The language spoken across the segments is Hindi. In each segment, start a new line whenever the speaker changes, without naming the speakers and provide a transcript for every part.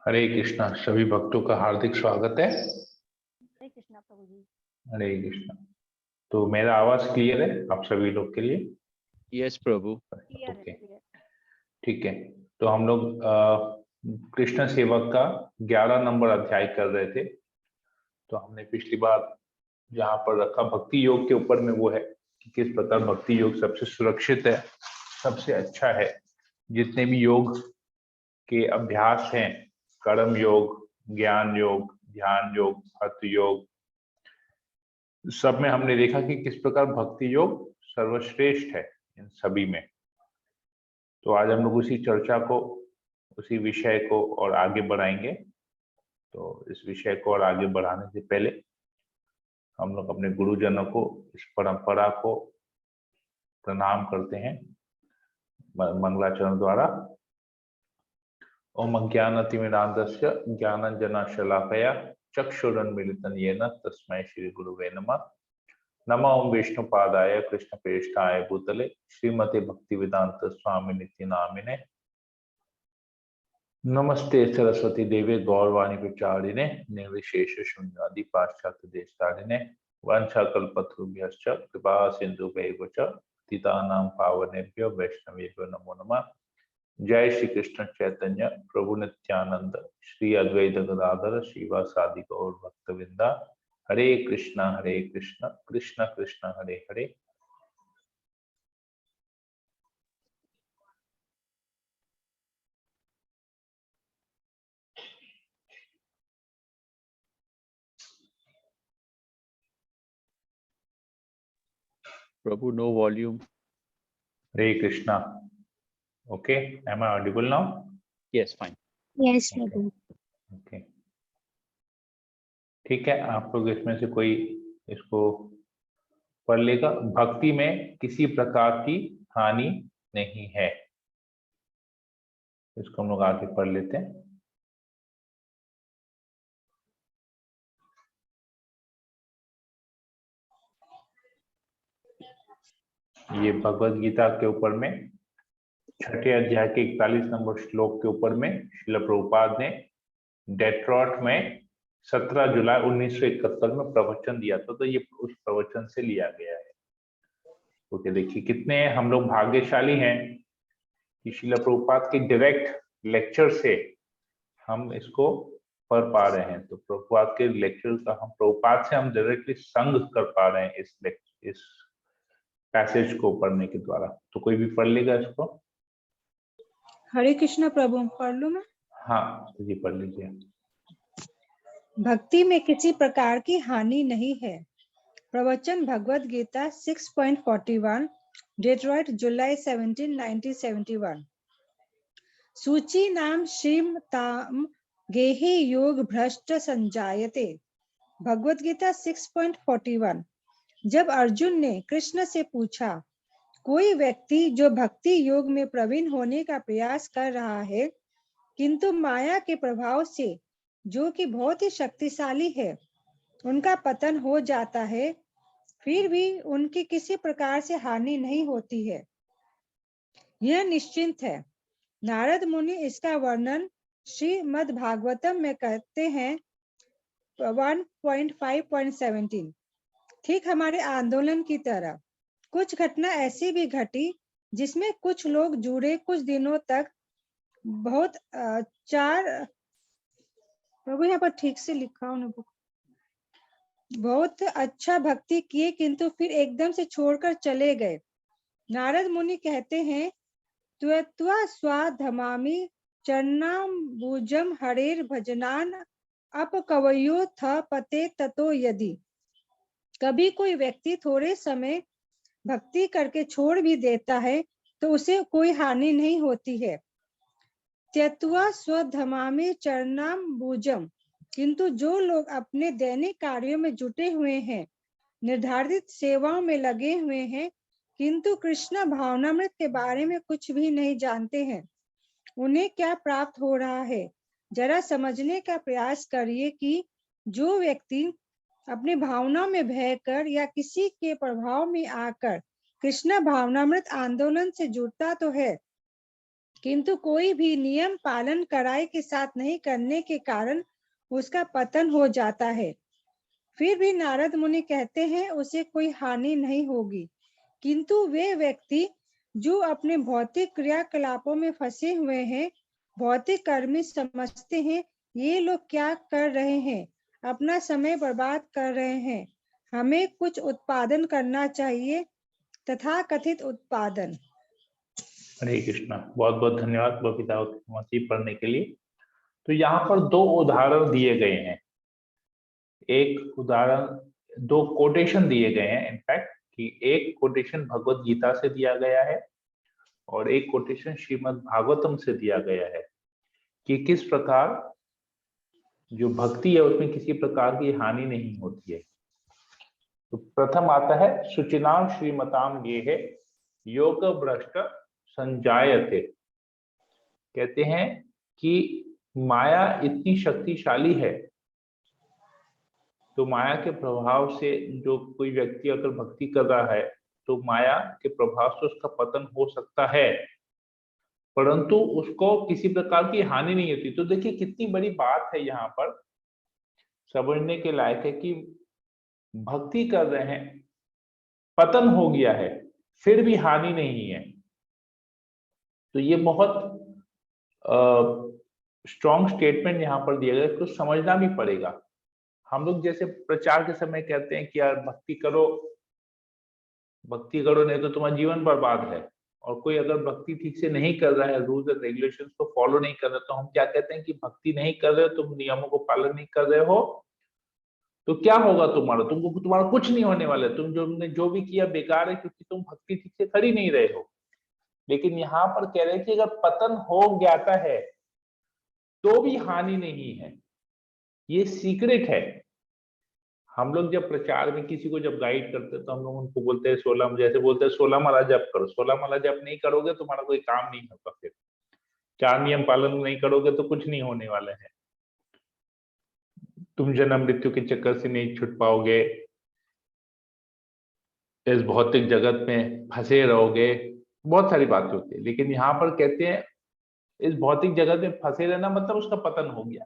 हरे कृष्णा। सभी भक्तों का हार्दिक स्वागत है।
हरे कृष्णा प्रभु जी।
हरे कृष्णा। तो मेरा आवाज क्लियर है आप सभी लोग के लिए?
यस प्रभु।
क्लियर है,
ओके,
क्लियर।
ठीक है। तो हम लोग कृष्ण सेवक का 11 नंबर अध्याय कर रहे थे। तो हमने पिछली बार जहाँ पर रखा भक्ति योग के ऊपर में वो है कि किस प्रकार भक्ति योग सबसे सुरक्षित है, सबसे अच्छा है। जितने भी योग के अभ्यास हैं, कर्म योग, ज्ञान योग, ध्यान योग, हठ योग, सब में हमने देखा कि किस प्रकार भक्ति योग सर्वश्रेष्ठ है इन सभी में। तो आज हम लोग उसी चर्चा को, उसी विषय को और आगे बढ़ाएंगे। तो इस विषय को और आगे बढ़ाने से पहले हम लोग अपने गुरुजनों को, इस परंपरा को प्रणाम करते हैं मंगलाचरण द्वारा। ओम अज्ञानतिमिरान्धस्य ज्ञानाञ्जनशलाकया चक्षुरुन्मीलितं येन तस्मै श्री गुरुवे नमः। नमो ओम विष्णुपादाय कृष्णप्रेष्ठाय भूतले श्रीमते भक्तिवेदांत स्वामी नित्य नामिने। नमस्ते सरस्वती देवे गौरवाणी प्रचारिणे निर्विशेष शून्यादि पाश्चात्य देशतारिणे वंशाकल्पतरुभ्यश्च कृपा सिन्धुभ्यैव च पतितानां पावनेभ्यो वैष्णवेभ्यो नमो नमः। जय श्री कृष्ण चैतन्य प्रभु नित्यानंद श्री अद्वैत गदाधर श्रीवासादि गौर भक्तवृंदा। हरे कृष्ण कृष्ण कृष्ण हरे हरे।
प्रभु नो वॉल्यूम।
हरे Krishna. Okay, am I audible now?
Yes fine.
Yes प्रभु।
ओके, ठीक है। आप लोग इसमें से कोई इसको पढ़ लेगा। भक्ति में किसी प्रकार की हानि नहीं है, इसको हम लोग आगे पढ़ लेते हैं। ये भगवत गीता के ऊपर में 6ठे अध्याय के 41 नंबर श्लोक के ऊपर में श्रील प्रभुपाद ने डेट्रॉइट में 17 जुलाई 1971 में प्रवचन दिया था। तो ये उस प्रवचन से लिया गया है। ओके, देखिए कितने हम लोग भाग्यशाली हैं कि श्रील प्रभुपाद के डायरेक्ट लेक्चर से हम इसको पढ़ पा रहे हैं। तो प्रभुपाद के लेक्चर का हम प्रभुपाद से हम डायरेक्टली संग कर पा रहे हैं इस पैसेज को पढ़ने के द्वारा। तो कोई भी पढ़ लेगा इसको?
हरे कृष्ण प्रभु, पढ़ लूं मैं?
हाँ जी, पढ़ लीजिए।
भक्ति में किसी प्रकार की हानि नहीं है। प्रवचन भगवत गीता 6.41, डेट्रॉइट जुलाई 17, 1971। सूची नाम श्रीमताम गेहि योग भ्रष्ट संजायते। भगवत गीता 6.41। जब अर्जुन ने कृष्ण से पूछा, कोई व्यक्ति जो भक्ति योग में प्रवीण होने का प्रयास कर रहा है किंतु माया के प्रभाव से, जो कि बहुत ही शक्तिशाली है, उनका पतन हो जाता है, फिर भी उनकी किसी प्रकार से हानि नहीं होती है, यह निश्चिंत है। नारद मुनि इसका वर्णन श्रीमद् भागवतम में कहते हैं 1.5.17। ठीक हमारे आंदोलन की तरह कुछ घटना ऐसी भी घटी जिसमें कुछ लोग जुड़े कुछ दिनों तक बहुत प्रभु यहाँ पर ठीक से लिखा हो, बहुत अच्छा भक्ति किए किंतु फिर एकदम से छोड़कर चले गए। नारद मुनि कहते हैं, त्वत्वा स्वाधमामि चरणाम्बुजम हरेर भजनान अपकवयो थ पते ततो यदि। कभी कोई व्यक्ति थोड़े समय भक्ति करके छोड़ भी देता है तो उसे कोई हानि नहीं होती है। त्यक्त्वा स्वधमामि चरणाम्बुजम, किंतु जो लोग अपने दैनिक कार्यों में जुटे हुए हैं, निर्धारित सेवाओं में लगे हुए हैं, किंतु कृष्ण भावनामृत के बारे में कुछ भी नहीं जानते हैं, उन्हें क्या प्राप्त हो रहा है? जरा समझने का प्रयास करिए कि जो व्यक्ति अपनी भावना में बहकर या किसी के प्रभाव में आकर कृष्ण भावनामृत आंदोलन से जुड़ता तो है, किंतु कोई भी नियम पालन कड़ाई के साथ नहीं करने के कारण उसका पतन हो जाता है। फिर भी नारद मुनि कहते हैं उसे कोई हानि नहीं होगी, किंतु वे व्यक्ति जो अपने भौतिक क्रियाकलापों में फंसे हुए हैं, भौतिक कर्मी समझते हैं ये लोग क्या कर रहे हैं, अपना समय बर्बाद कर रहे हैं, हमें कुछ उत्पादन करना चाहिए, तथा कथित उत्पादन।
हरे कृष्णा। बहुत बहुत धन्यवाद बबीता जी पढ़ने के लिए। तो यहाँ पर दो उदाहरण दिए गए हैं। एक उदाहरण, दो कोटेशन दिए गए हैं इनफैक्ट, कि एक कोटेशन भगवत गीता से दिया गया है और एक कोटेशन श्रीमद् भागवतम से दिया गया है कि किस प्रकार जो भक्ति है उसमें किसी प्रकार की हानि नहीं होती है। तो प्रथम आता है सुचिनाम श्रीमताम ये है योग भ्रष्ट संजायते। कहते हैं कि माया इतनी शक्तिशाली है, तो माया के प्रभाव से जो कोई व्यक्ति अगर भक्ति कर रहा है तो माया के प्रभाव से उसका पतन हो सकता है, परंतु उसको किसी प्रकार की हानि नहीं होती। तो देखिए कितनी बड़ी बात है, यहाँ पर समझने के लायक है कि भक्ति कर रहे हैं, पतन हो गया है, फिर भी हानि नहीं है। तो ये बहुत स्ट्रॉन्ग स्टेटमेंट यहाँ पर दिया गया, इसको समझना भी पड़ेगा। हम लोग जैसे प्रचार के समय कहते हैं कि यार भक्ति करो, भक्ति करो नहीं तो तुम्हारा जीवन बर्बाद है। और कोई अगर भक्ति ठीक से नहीं कर रहा है, रूल्स एंड रेगुलेशंस को फॉलो नहीं कर रहा, तो हम क्या कहते हैं कि भक्ति नहीं कर रहे हो, तुम नियमों को पालन नहीं कर रहे हो, तो क्या होगा तुम्हारा, तुम्हारा कुछ नहीं होने वाला है, तुमने जो भी किया बेकार है, क्योंकि तुम भक्ति ठीक से कर ही नहीं रहे हो। लेकिन यहाँ पर कह रहे हैं कि अगर पतन हो जाता है तो भी हानि नहीं है, ये सीक्रेट है। हम लोग जब प्रचार में किसी को जब गाइड करते हैं तो हम लोग उनको बोलते हैं 16, जैसे बोलते हैं 16 माला जप करो। 16 माला जप नहीं करोगे तुम्हारा कोई काम नहीं होगा, फिर 4 नियम पालन नहीं करोगे तो कुछ नहीं होने वाला है, तुम जन्म मृत्यु के चक्कर से नहीं छूट पाओगे, इस भौतिक जगत में फंसे रहोगे, बहुत सारी बातें होती है। लेकिन यहाँ पर कहते हैं इस भौतिक जगत में फंसे रहना मतलब उसका पतन हो गया,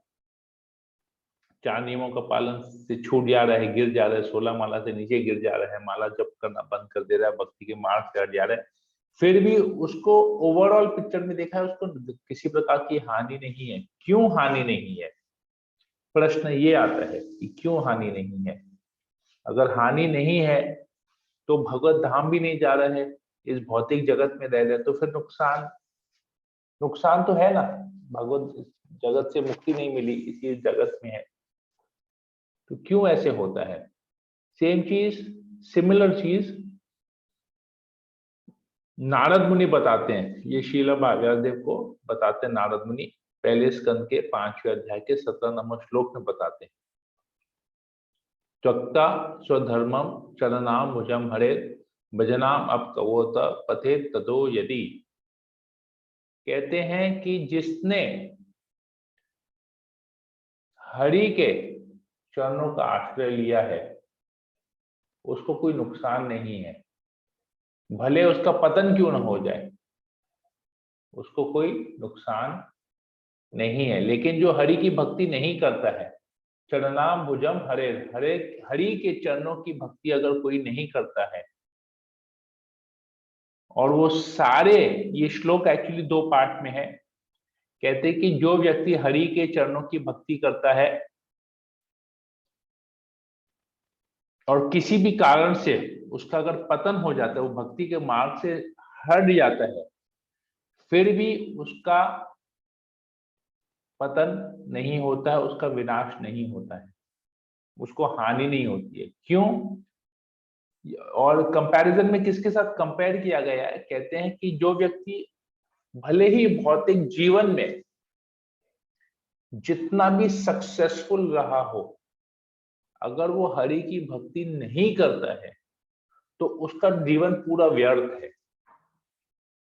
4 नियमों का पालन से छूट जा रहा है, गिर जा रहा है, 16 माला से नीचे गिर जा रहा है, माला जप करना बंद कर दे रहा है, भक्ति के मार्ग से हट जा रहा है, फिर भी उसको ओवरऑल पिक्चर में देखा है उसको किसी प्रकार की हानि नहीं है। क्यों हानि नहीं है, प्रश्न ये आता है कि क्यों हानि नहीं है। अगर हानि नहीं है तो भगवत धाम भी नहीं जा रहे हैं, इस भौतिक जगत में रह रहे, तो फिर नुकसान तो है ना, भगवत जगत से मुक्ति नहीं मिली, इसी जगत में है, तो क्यों ऐसे होता है। सेम चीज, सिमिलर चीज नारद मुनि बताते हैं, ये शीला व्यासदेव को बताते हैं नारद मुनि, पहले स्कंद के 5वें अध्याय के 17 नंबर श्लोक में बताते हैं, त्यक्ता स्वधर्मम चरणाम भुजम हरे भजनाम अपकवोत पथे ततो यदि। कहते हैं कि जिसने हरि के चरणों का आश्रय लिया है उसको कोई नुकसान नहीं है, भले उसका पतन क्यों न हो जाए, उसको कोई नुकसान नहीं है। लेकिन जो हरि की भक्ति नहीं करता है, चरणाम भुजम हरे हरे, हरि के चरणों की भक्ति अगर कोई नहीं करता है, और वो सारे, ये श्लोक एक्चुअली 2 पार्ट में है, कहते कि जो व्यक्ति हरि के चरणों की भक्ति करता है और किसी भी कारण से उसका अगर पतन हो जाता है, वो भक्ति के मार्ग से हट जाता है, फिर भी उसका पतन नहीं होता है, उसका विनाश नहीं होता है, उसको हानि नहीं होती है। क्यों? और कंपैरिजन में किसके साथ कंपेयर किया गया है, कहते हैं कि जो व्यक्ति भले ही भौतिक जीवन में जितना भी सक्सेसफुल रहा हो, अगर वो हरि की भक्ति नहीं करता है तो उसका जीवन पूरा व्यर्थ है।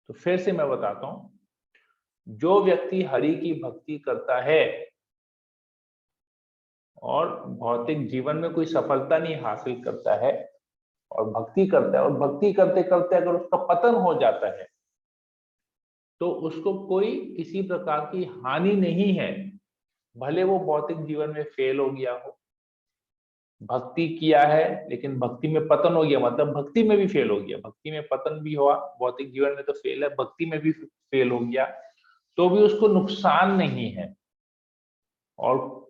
तो फिर से मैं बताता हूं, जो व्यक्ति हरि की भक्ति करता है और भौतिक जीवन में कोई सफलता नहीं हासिल करता है और भक्ति करता है, और भक्ति करते करते अगर उसका पतन हो जाता है तो उसको कोई किसी प्रकार की हानि नहीं है, भले वो भौतिक जीवन में फेल हो गया हो। भक्ति किया है लेकिन भक्ति में पतन हो गया, मतलब भक्ति में भी फेल हो गया, भक्ति में पतन भी हुआ, भौतिक जीवन में तो फेल है, भक्ति में भी फेल हो गया, तो भी उसको नुकसान नहीं है। और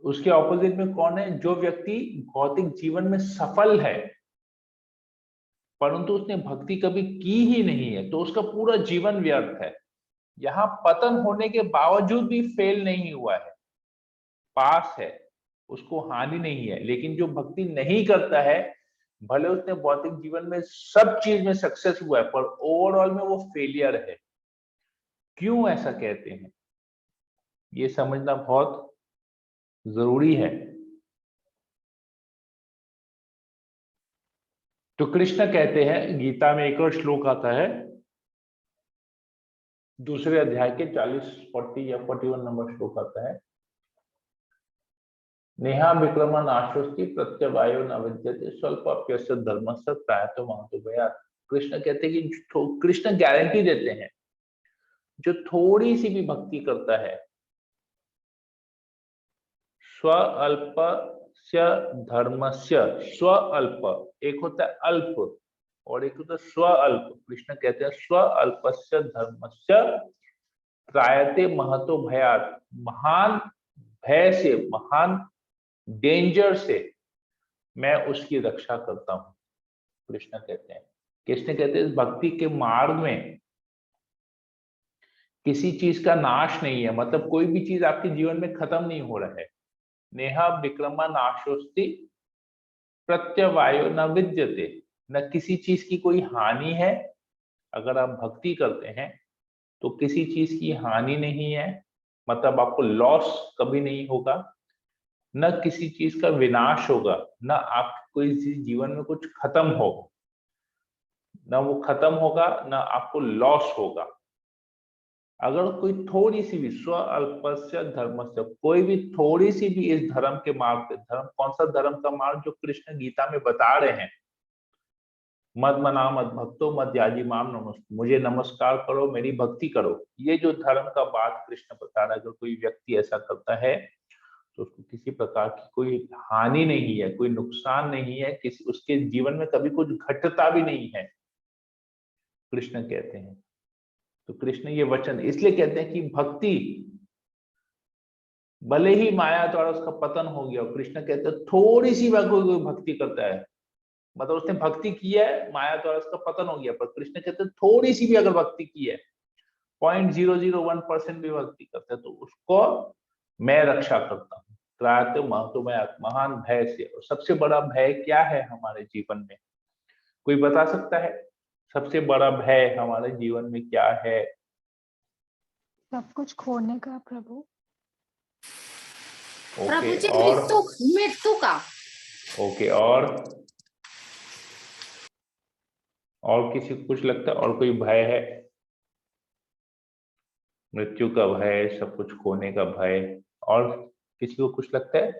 उसके ऑपोजिट में कौन है? जो व्यक्ति भौतिक जीवन में सफल है परंतु उसने भक्ति कभी की ही नहीं है, तो उसका पूरा जीवन व्यर्थ है। यहाँ पतन होने के बावजूद भी फेल नहीं हुआ है, पास है, उसको हानि नहीं है। लेकिन जो भक्ति नहीं करता है, भले उसने भौतिक जीवन में सब चीज में सक्सेस हुआ है पर ओवरऑल में वो फेलियर है। क्यों ऐसा कहते हैं, ये समझना बहुत जरूरी है। तो कृष्ण कहते हैं, गीता में एक और श्लोक आता है, दूसरे अध्याय के 40 या 41 नंबर श्लोक आता है, नेहा विक्रम नाशोस्ति प्रत्यवायो न विद्यते स्वल्पाप्यस्य धर्मस्य प्रायतो महतो भयात्। कृष्ण कहते हैं कि कृष्ण गारंटी देते हैं, जो थोड़ी सी भी भक्ति करता है, स्वअल्पस्य धर्मस्य, स्वअल्प एक होता है अल्प और एक होता है स्वअल्प। कृष्ण कहते हैं स्वअल्पस्य धर्मस्य त्रायते महतो भयात्, महान भय से, महान डेंजर से मैं उसकी रक्षा करता हूं। कृष्ण कहते हैं, कृष्ण कहते हैं इस भक्ति के मार्ग में किसी चीज का नाश नहीं है, मतलब कोई भी चीज आपके जीवन में खत्म नहीं हो रहा है। नेहा विक्रमा नाशोस्ति प्रत्यवायो न विद्यते, न किसी चीज की कोई हानि है। अगर आप भक्ति करते हैं तो किसी चीज की हानि नहीं है, मतलब आपको लॉस कभी नहीं होगा, न किसी चीज का विनाश होगा, न आप कोई जीवन में कुछ खत्म हो, न वो खत्म होगा, न आपको लॉस होगा। अगर कोई थोड़ी सी भी स्व अल्पस्य धर्मस्य, कोई भी थोड़ी सी भी इस धर्म के मार्ग पे, धर्म कौन सा धर्म का मार्ग? जो कृष्ण गीता में बता रहे हैं, मद मना मद भक्तो मद याजी माम नमस्ते, मुझे नमस्कार करो, मेरी भक्ति करो। ये जो धर्म का बात कृष्ण बता रहा है, अगर कोई व्यक्ति ऐसा करता है तो उसको किसी प्रकार की कोई हानि नहीं है, कोई नुकसान नहीं है, किसी उसके जीवन में कभी कुछ घटता भी नहीं है, कृष्ण कहते हैं। तो कृष्ण ये वचन इसलिए कहते हैं कि भक्ति, भले ही माया द्वारा उसका पतन हो गया, कृष्ण कहते हैं थोड़ी सी बार कोई भक्ति करता है, मतलब उसने भक्ति की है, माया द्वारा उसका पतन हो गया, पर कृष्ण कहते हैं थोड़ी सी भी अगर भक्ति की है, 0.001% भी भक्ति करता है, तो उसको मैं रक्षा करता हूँ। त्रायते महतो भयात्, महान भय से। और सबसे बड़ा भय क्या है हमारे जीवन में? कोई बता सकता है सबसे बड़ा भय हमारे जीवन में क्या है?
सब कुछ खोने का प्रभु।
प्रभु जी
और
मृत्यु का।
ओके, और किसी को कुछ लगता है और कोई भय है? मृत्यु का भय, सब कुछ खोने का भय, और किसी को कुछ लगता है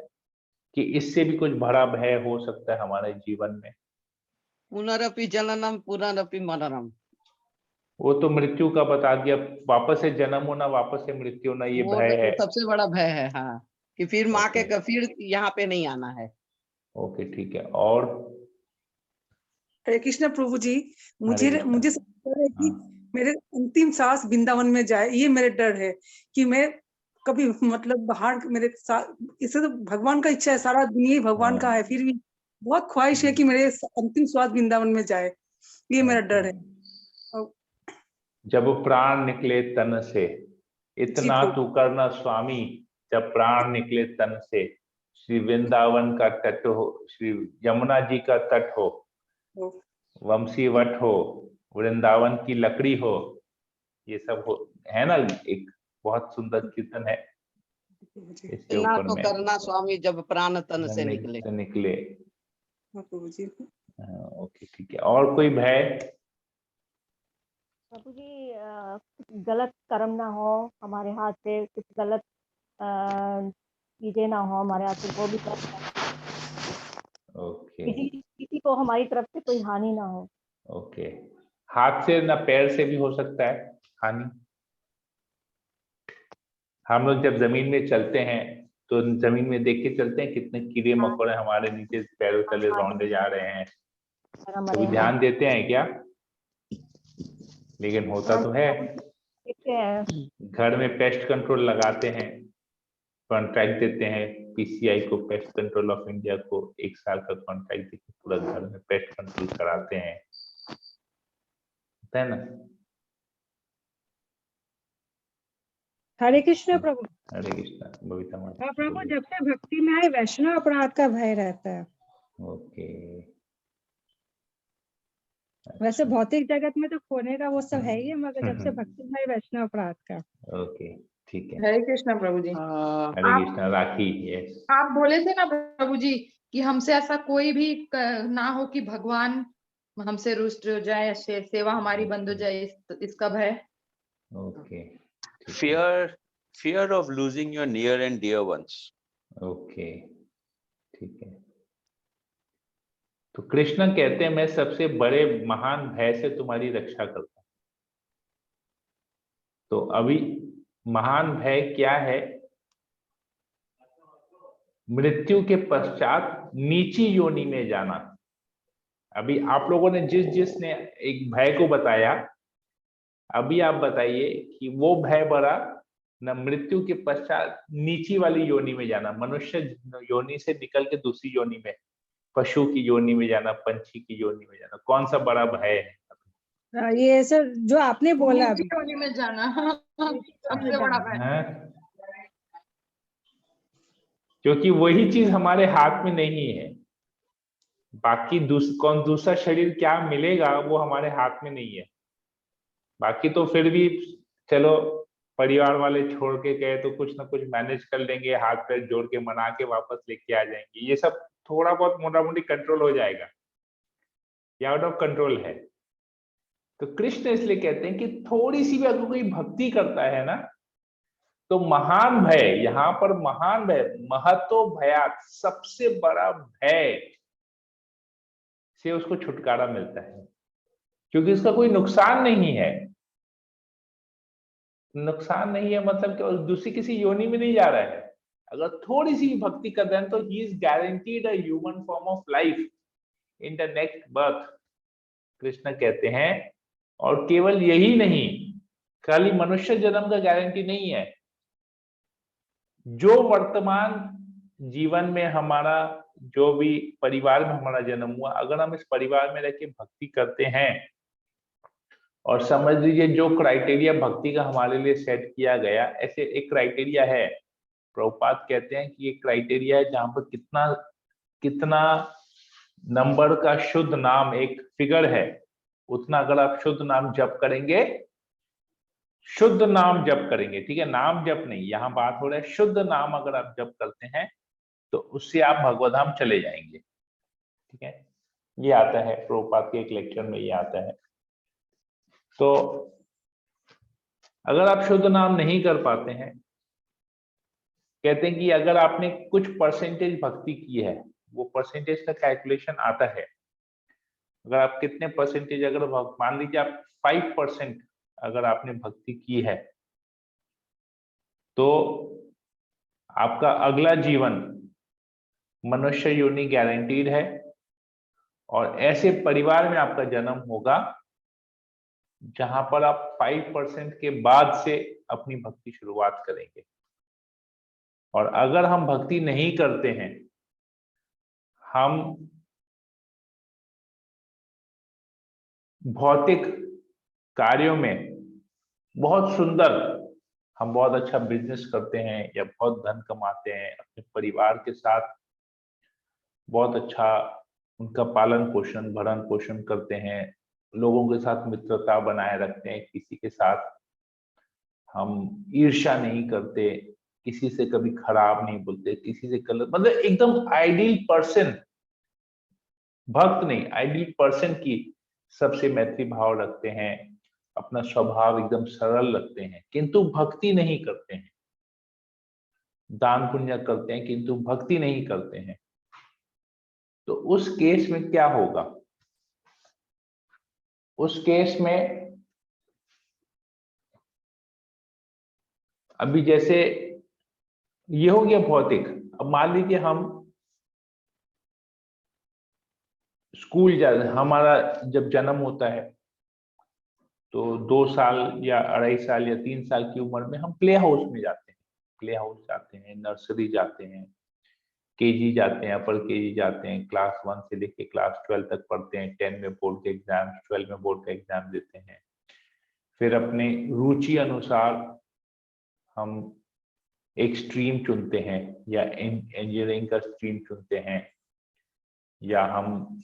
कि इससे भी कुछ बड़ा भय हो सकता है हमारे जीवन में?
पुनरपि जननम पुनरपि मरणम,
वो तो मृत्यु का बता दिया, वापस से जन्म होना, वापस से मृत्यु होना, ये
वो
भय है।
सबसे बड़ा भय है। हाँ, कि फिर माँ के फिर यहाँ पे नहीं आना है।
ओके, ठीक है। और
हरे कृष्ण प्रभु जी,
हरे कृष्ण।
मुझे डर है कि
हाँ।
मेरे अंतिम सांस वृंदावन में जाए, ये मेरे डर है कि मैं कभी मतलब बाहर मेरे साथ, इससे तो भगवान का इच्छा है, सारा दुनिया ही भगवान का है, फिर भी बहुत ख्वाहिश है कि मेरे अंतिम श्वास वृंदावन में जाए, ये मेरा डर है।
जब प्राण निकले तन से, इतना तू करना स्वामी, जब प्राण निकले तन से, श्री वृंदावन का तट हो, श्री यमुना जी का तट हो, वंशी वट हो, वृंदावन की लकड़ी हो, ये सब हो, है ना। एक बहुत सुंदर कीर्तन है इसके
इतना
ऊपर
तो
में,
करना स्वामी जब प्राण तन से निकले।
ओके, ठीक है। और कोई भय?
प्रभु जी गलत कर्म ना हो हमारे हाथ से, कुछ गलत चीजें ना हो हमारे हाथ से, वो भी
ओके,
किसी को हमारी तरफ से कोई हानि ना हो।
ओके। हाथ से ना पैर से भी हो सकता है, हानि। हम लोग जब जमीन में चलते हैं तो जमीन में देख के चलते हैं कितने कीड़े मकोड़े हमारे नीचे पैरों तले रौंदे जा रहे हैं, कभी ध्यान देते हैं क्या? लेकिन होता तो है।
देखते हैं।
घर में पेस्ट कंट्रोल लगाते हैं, कॉन्ट्रैक्ट देते हैं पीसीआई को, पेस्ट कंट्रोल ऑफ इंडिया को, 1 साल का कॉन्ट्रैक्ट देके पूरा घर में पेस्ट कंट्रोल कराते हैं, होता है ना?
हरे कृष्ण प्रभु।
हरे कृष्णा। बबीता माता।
हाँ प्रभु, जब से भक्ति में आए वैष्णव अपराध का भय रहता है।
ओके।
वैसे भौतिक जगत में तो खोने का वो सब है ही है, मगर जब से भक्ति में आए वैष्णव अपराध का।
ओके ठीक है।
हरे कृष्णा प्रभु जी।
हरे कृष्णा। राखी, यस।
आप बोले थे ना प्रभु जी कि हमसे ऐसा कोई भी ना हो कि भगवान हमसे रुष्ट हो जाए, सेवा हमारी बंद हो जाए, इसका भय।
Okay.
Fear of losing your near and dear ones.
Okay ठीक है। तो कृष्ण कहते हैं मैं सबसे बड़े महान भय से तुम्हारी रक्षा करता हूं। तो अभी महान भय क्या है? मृत्यु के पश्चात नीची योनि में जाना। अभी आप लोगों ने जिसने एक भय को बताया, अभी आप बताइए कि वो भय बड़ा न मृत्यु के पश्चात नीची वाली योनि में जाना, मनुष्य योनि से निकल के दूसरी योनि में, पशु की योनि में जाना, पंछी की योनि में जाना, कौन सा बड़ा भय है?
ये सर जो आपने बोला अभी,
योनि में जाना सबसे बड़ा भय।
क्योंकि वही चीज हमारे हाथ में नहीं है। बाकी दूसरा शरीर क्या मिलेगा वो हमारे हाथ में नहीं है। बाकी तो फिर भी चलो परिवार वाले छोड़ के गए तो कुछ ना कुछ मैनेज कर लेंगे, हाथ पैर जोड़ के मना के वापस लेके आ जाएंगे, ये सब थोड़ा बहुत मोटा मोटी कंट्रोल हो जाएगा, ये आउट ऑफ कंट्रोल है। तो कृष्ण इसलिए कहते हैं कि थोड़ी सी भी अगर कोई भक्ति करता है ना तो महान भय, यहाँ पर महान भय, महतो भयात, सबसे बड़ा भय से उसको छुटकारा मिलता है, क्योंकि इसका कोई नुकसान नहीं है। नुकसान नहीं है मतलब कि दूसरी किसी योनि में नहीं जा रहा है। अगर थोड़ी सी भक्ति कर रहे हैं तो he is guaranteed a human form of life in the next birth, Krishna कहते हैं। और केवल यही नहीं, खाली मनुष्य जन्म का गारंटी नहीं है, जो वर्तमान जीवन में हमारा जो भी परिवार में हमारा जन्म हुआ, अगर हम इस परिवार में रह के भक्ति करते हैं और समझ लीजिए जो क्राइटेरिया भक्ति का हमारे लिए सेट किया गया, ऐसे एक क्राइटेरिया है, प्रभुपाद कहते हैं कि एक क्राइटेरिया है जहां पर कितना नंबर का शुद्ध नाम, एक फिगर है, उतना अगर आप शुद्ध नाम जप करेंगे, शुद्ध नाम जप करेंगे, ठीक है, नाम जप नहीं, यहां बात हो रहा है शुद्ध नाम अगर आप जप करते हैं तो उससे आप भगवधाम चले जाएंगे, ठीक है। ये आता है प्रभुपाद के एक लेक्चर में, ये आता है। तो अगर आप शुद्ध नाम नहीं कर पाते हैं, कहते हैं कि अगर आपने कुछ परसेंटेज भक्ति की है, वो परसेंटेज का कैलकुलेशन आता है, अगर आप कितने परसेंटेज, अगर मान लीजिए आप 5% अगर आपने भक्ति की है तो आपका अगला जीवन मनुष्य योनि गारंटीड है, और ऐसे परिवार में आपका जन्म होगा जहां पर आप 5% के बाद से अपनी भक्ति शुरुआत करेंगे। और अगर हम भक्ति नहीं करते हैं, हम भौतिक कार्यों में बहुत सुंदर, हम बहुत अच्छा बिजनेस करते हैं या बहुत धन कमाते हैं, अपने परिवार के साथ बहुत अच्छा उनका पालन पोषण भरण पोषण करते हैं, लोगों के साथ मित्रता बनाए रखते हैं, किसी के साथ हम ईर्ष्या नहीं करते, किसी से कभी खराब नहीं बोलते, किसी से गलत, मतलब एकदम आइडियल पर्सन, भक्त नहीं आइडियल पर्सन की सबसे मैत्री भाव रखते हैं, अपना स्वभाव एकदम सरल रखते हैं, किंतु भक्ति नहीं करते हैं, दान पुण्य करते हैं किंतु भक्ति नहीं करते हैं। तो उस केस में क्या होगा? उस केस में अभी जैसे ये हो गया भौतिक। अब मान लीजिए हम स्कूल हमारा जब जन्म होता है तो 2 साल या 2.5 साल या 3 साल की उम्र में हम प्ले हाउस में जाते हैं। प्ले हाउस जाते हैं, नर्सरी जाते हैं, केजी जाते हैं, अपर केजी जाते हैं, क्लास 1 से लेके क्लास 12 तक पढ़ते हैं। 10 में बोर्ड के एग्जाम, 12 में बोर्ड का एग्जाम देते हैं। फिर अपने रुचि अनुसार हम एक स्ट्रीम चुनते हैं, या इंजीनियरिंग का स्ट्रीम चुनते हैं, या हम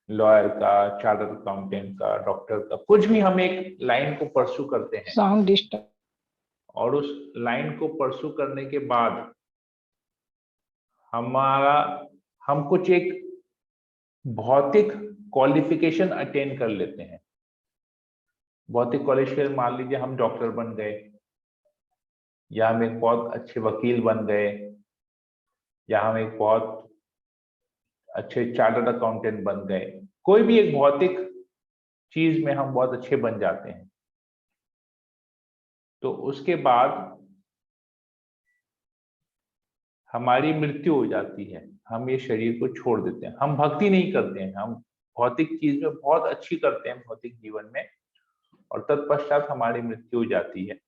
लॉयर का, चार्टर्ड अकाउंटेंट का, डॉक्टर का, कुछ भी हम एक लाइन को परसू करते हैं।
Sound disturb.
और उस लाइन को परसू करने के बाद हम कुछ एक भौतिक क्वालिफिकेशन अटेन कर लेते हैं। भौतिक क्वालिफिकेशन, मान लीजिए हम डॉक्टर बन गए, या हम एक बहुत अच्छे वकील बन गए, या हम एक बहुत अच्छे चार्टर्ड अकाउंटेंट बन गए। कोई भी एक भौतिक चीज में हम बहुत अच्छे बन जाते हैं। तो उसके बाद हमारी मृत्यु हो जाती है, हम ये शरीर को छोड़ देते हैं। हम भक्ति नहीं करते हैं, हम भौतिक चीज में बहुत अच्छी करते हैं भौतिक जीवन में, और तत्पश्चात हमारी मृत्यु हो जाती है।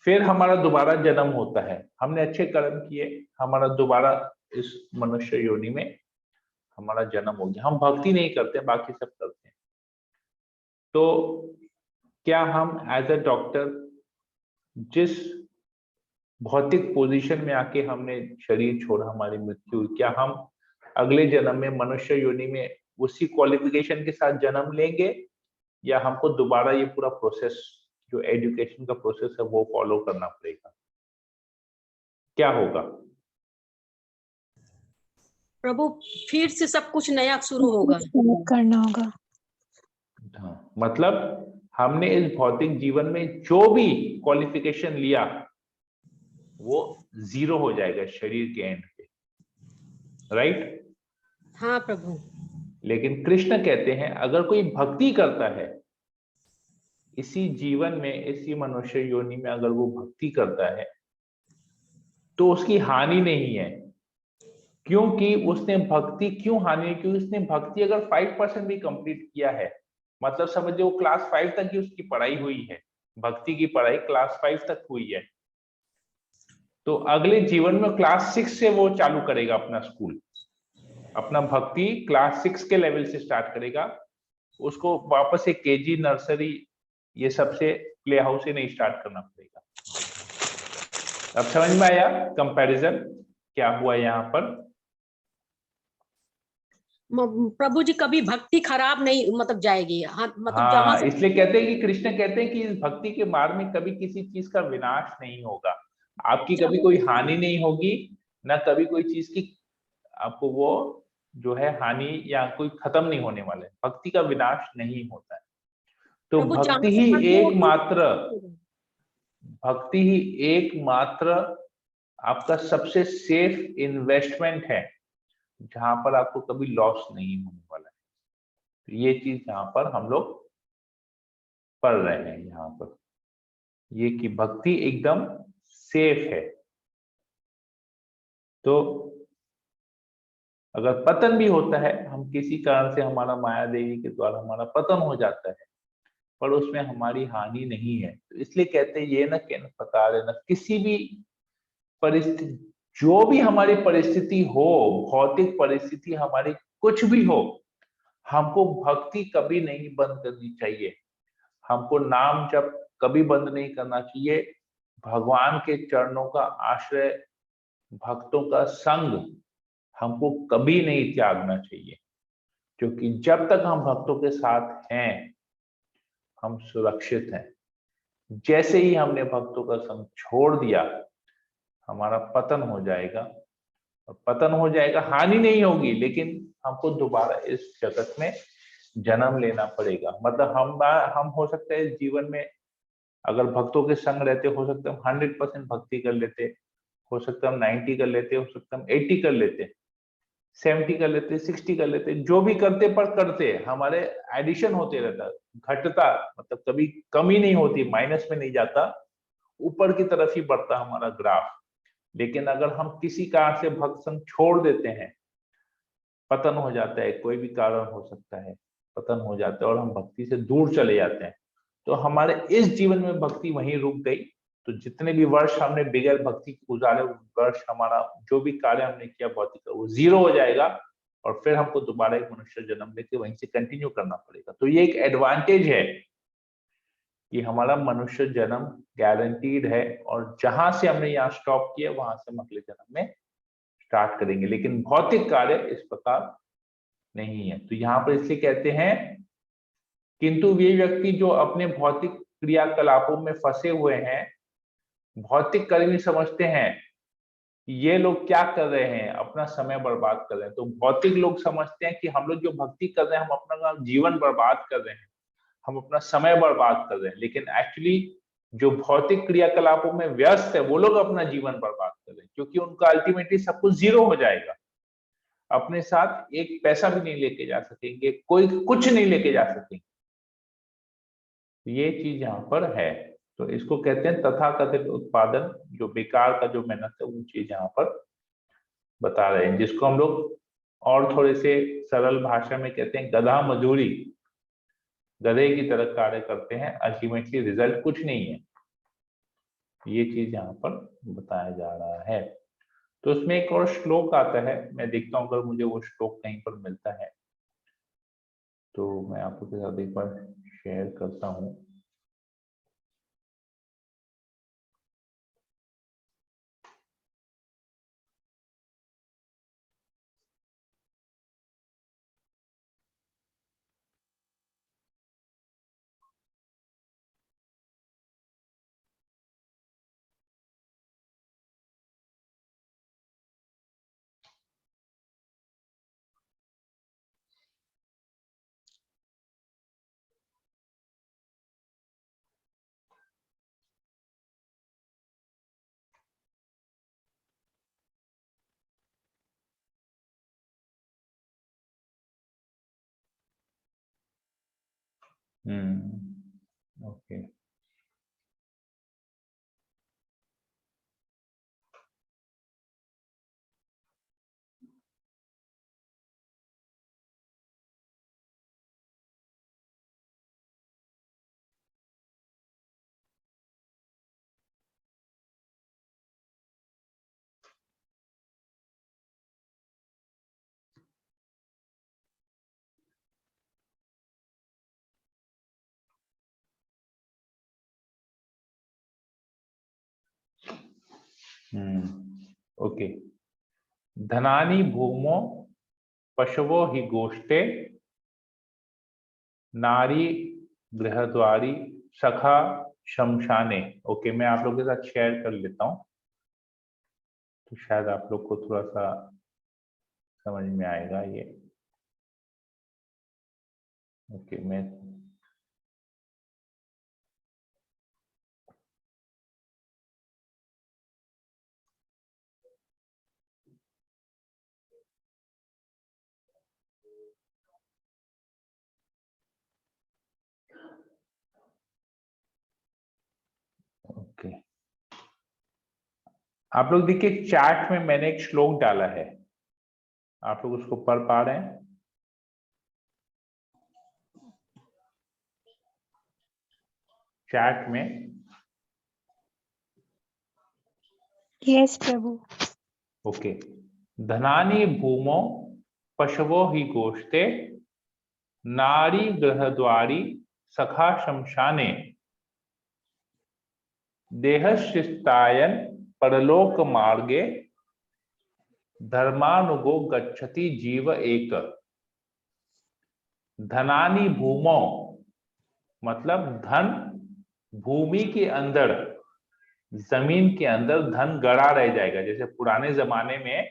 फिर हमारा दोबारा जन्म होता है। हमने अच्छे कर्म किए, हमारा दोबारा इस मनुष्य योनि में हमारा जन्म हो गया। हम भक्ति नहीं करते, बाकी सब करते हैं। तो क्या हम एज अ डॉक्टर जिस भौतिक पोजीशन में आके हमने शरीर छोड़ा, हमारी मृत्यु हुई, क्या हम अगले जन्म में मनुष्य योनि में उसी क्वालिफिकेशन के साथ जन्म लेंगे, या हमको दोबारा ये पूरा प्रोसेस, जो एजुकेशन का प्रोसेस है, वो फॉलो करना पड़ेगा? क्या होगा?
प्रभु फिर से सब कुछ नया शुरू होगा,
करना होगा।
हाँ, मतलब हमने इस भौतिक जीवन में जो भी क्वालिफिकेशन लिया वो 0 हो जाएगा शरीर के एंड पे, राइट?
हाँ प्रभु।
लेकिन कृष्ण कहते हैं अगर कोई भक्ति करता है इसी जीवन में, इसी मनुष्य योनि में, अगर वो भक्ति करता है तो उसकी हानि नहीं है। क्योंकि उसने भक्ति क्यों हानि? क्योंकि उसने भक्ति अगर 5% भी कंप्लीट किया है, मतलब समझिए वो क्लास 5 तक ही उसकी पढ़ाई हुई है, भक्ति की पढ़ाई क्लास 5 तक हुई है, तो अगले जीवन में क्लास 6 से वो चालू करेगा अपना स्कूल, अपना भक्ति क्लास 6 के लेवल से स्टार्ट करेगा। उसको वापस से केजी, नर्सरी, ये सबसे प्ले हाउस से नहीं स्टार्ट करना पड़ेगा। अब समझ में आया कंपैरिजन क्या हुआ यहाँ पर?
प्रभु जी कभी भक्ति खराब नहीं मतलब जाएगी। हाँ, मतलब
हाँ, इसलिए कहते हैं कि कृष्ण कहते हैं कि इस भक्ति के मार्ग में कभी किसी चीज का विनाश नहीं होगा, आपकी कभी कोई हानि नहीं होगी, ना कभी कोई चीज की आपको वो जो है हानि या कोई खत्म नहीं होने वाला है। भक्ति का विनाश नहीं होता है। तो भक्ति ही एकमात्र आपका सबसे सेफ इन्वेस्टमेंट है, जहां पर आपको कभी लॉस नहीं होने वाला है। तो ये चीज यहाँ पर हम लोग पढ़ रहे हैं यहाँ पर, ये कि भक्ति एकदम सेफ है। तो अगर पतन भी होता है, हम किसी कारण से हमारा माया देवी के द्वारा हमारा पतन हो जाता है, पर उसमें हमारी हानि नहीं है। तो इसलिए कहते हैं ये न के न प्रकार है, न किसी भी परिस्थिति, जो भी हमारी परिस्थिति हो, भौतिक परिस्थिति हमारी कुछ भी हो, हमको भक्ति कभी नहीं बंद करनी चाहिए, हमको नाम जप कभी बंद नहीं करना चाहिए। भगवान के चरणों का आश्रय, भक्तों का संग हमको कभी नहीं त्यागना चाहिए, क्योंकि जब तक हम भक्तों के साथ हैं हम सुरक्षित हैं। जैसे ही हमने भक्तों का संग छोड़ दिया हमारा पतन हो जाएगा, और पतन हो जाएगा, हानि नहीं होगी, लेकिन हमको दोबारा इस जगत में जन्म लेना पड़ेगा। मतलब हम हो सकता है इस जीवन में अगर भक्तों के संग रहते, हो सकता है हम 100% भक्ति कर लेते, हो सकता है हम 90 कर लेते, हो सकता है हम 80 कर लेते, 70 कर लेते, 60 कर लेते, जो भी करते पर करते हमारे एडिशन होते रहता, घटता, मतलब कभी कमी नहीं होती, माइनस में नहीं जाता, ऊपर की तरफ ही बढ़ता हमारा ग्राफ। लेकिन अगर हम किसी कारण से भक्त संग छोड़ देते हैं, पतन हो जाता है, कोई भी कारण हो सकता है, पतन हो जाता है और हम भक्ति से दूर चले जाते हैं, तो हमारे इस जीवन में भक्ति वहीं रुक गई। तो जितने भी वर्ष हमने बगैर भक्ति के गुजारे, वर्ष हमारा जो भी कार्य हमने किया भौतिक का, वो जीरो हो जाएगा और फिर हमको दोबारा एक मनुष्य जन्म लेके वहीं से कंटिन्यू करना पड़ेगा। तो ये एक एडवांटेज है कि हमारा मनुष्य जन्म गारंटीड है, और जहां से हमने यहाँ स्टॉप किया वहां से हम अगले जन्म में स्टार्ट करेंगे। लेकिन भौतिक कार्य इस प्रकार नहीं है। तो यहाँ पर इसलिए कहते हैं, किंतु वे व्यक्ति जो अपने भौतिक क्रियाकलापों में फंसे हुए हैं, भौतिक कर्मी समझते हैं ये लोग क्या कर रहे हैं, अपना समय बर्बाद कर रहे हैं। तो भौतिक लोग समझते हैं कि हम लोग जो भक्ति कर रहे हैं, हम अपना जीवन बर्बाद कर रहे हैं, हम अपना समय बर्बाद कर रहे हैं। लेकिन एक्चुअली जो भौतिक क्रियाकलापों में व्यस्त है, वो लोग अपना जीवन बर्बाद कर रहे हैं, क्योंकि उनका अल्टीमेटली सब कुछ जीरो हो जाएगा। अपने साथ एक पैसा भी नहीं लेके जा सकेंगे, कोई कुछ नहीं लेके जा सकेंगे। ये चीज यहाँ पर है। तो इसको कहते हैं तथाकथित उत्पादन, जो बेकार का जो मेहनत है, वो चीज यहाँ पर बता रहे हैं, जिसको हम लोग और थोड़े से सरल भाषा में कहते हैं गधा मजदूरी। गधे की तरह कार्य करते हैं, अल्टीमेटली रिजल्ट कुछ नहीं है। ये चीज यहाँ पर बताया जा रहा है। तो उसमें एक और श्लोक आता है, मैं देखता हूँ अगर मुझे वो श्लोक कहीं पर मिलता है तो मैं आप लोग के साथ एक बार शेयर करता हूँ। Okay, okay. धनानि भूमो पशवो हि गोष्ठे, नारी गृहद्वारी सखा शमशाने। ओके, मैं आप लोगों के साथ शेयर कर लेता हूँ, तो शायद आप लोग को थोड़ा सा समझ में आएगा ये। ओके, मैं ओके, आप लोग देखिए चैट में मैंने एक श्लोक डाला है, आप लोग उसको पढ़ पा रहे हैं? चैट में
यस प्रभु।
ओके। धनानि भूमो पशवो हि गोष्ठे, नारी गृहद्वारी सखा शमशाने, देहशिष्टायन परलोक मार्गे, धर्मानुगो गच्छति जीव एक। धनानि भूमो मतलब धन भूमि के अंदर, जमीन के अंदर धन गड़ा रह जाएगा। जैसे पुराने जमाने में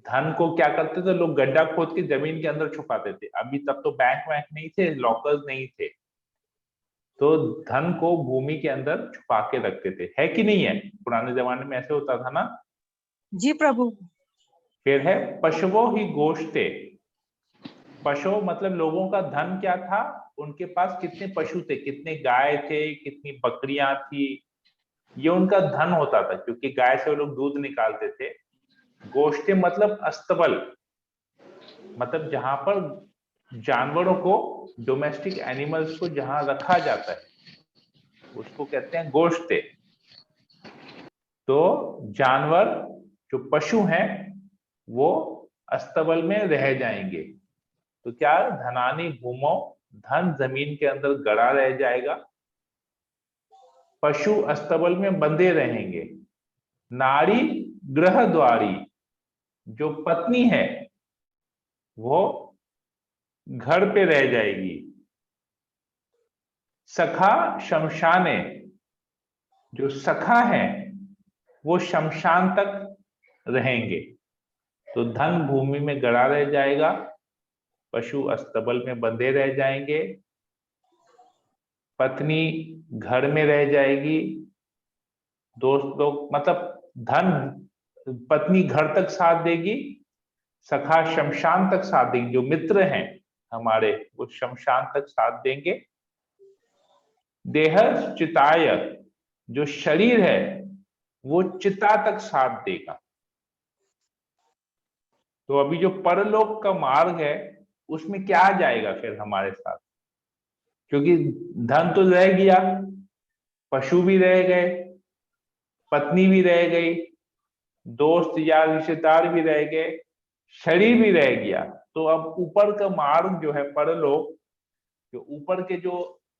धन को क्या करते थे लोग, गड्ढा खोद के जमीन के अंदर छुपाते थे। अभी तब तो बैंक वैंक नहीं थे, लॉकर्स नहीं थे, तो धन को भूमि के अंदर छुपा के रखते थे, है कि नहीं है? पुराने जमाने में ऐसे होता था ना?
जी प्रभु।
फिर है पशवो ही गोष्ठे। पशु मतलब लोगों का धन क्या था, उनके पास कितने पशु थे, कितने गाय थे, कितनी बकरियां थी, ये उनका धन होता था, क्योंकि गाय से वो लोग दूध निकालते थे। गोष्ठे मतलब अस्तबल, मतलब जहां पर जानवरों को, डोमेस्टिक एनिमल्स को जहां रखा जाता है उसको कहते हैं गोष्ठे। तो जानवर जो पशु हैं वो अस्तबल में रह जाएंगे। तो क्या, धनानी भूमो, धन जमीन के अंदर गड़ा रह जाएगा, पशु अस्तबल में बंधे रहेंगे। नारी गृह द्वारी, जो पत्नी है वो घर पे रह जाएगी। सखा शमशाने, जो सखा है वो शमशान तक रहेंगे। तो धन भूमि में गड़ा रह जाएगा, पशु अस्तबल में बंधे रह जाएंगे, पत्नी घर में रह जाएगी, दोस्त लोग मतलब धन, पत्नी घर तक साथ देगी, सखा शमशान तक साथ देंगे, जो मित्र हैं हमारे वो शमशान तक साथ देंगे। देह चिताय, जो शरीर है वो चिता तक साथ देगा। तो अभी जो परलोक का मार्ग है उसमें क्या जाएगा फिर हमारे साथ, क्योंकि धन तो रह गया, पशु भी रह गए, पत्नी भी रह गई, दोस्त या रिश्तेदार भी रह गए, शरीर भी रह गया। तो अब ऊपर का मार्ग जो है परलोक, जो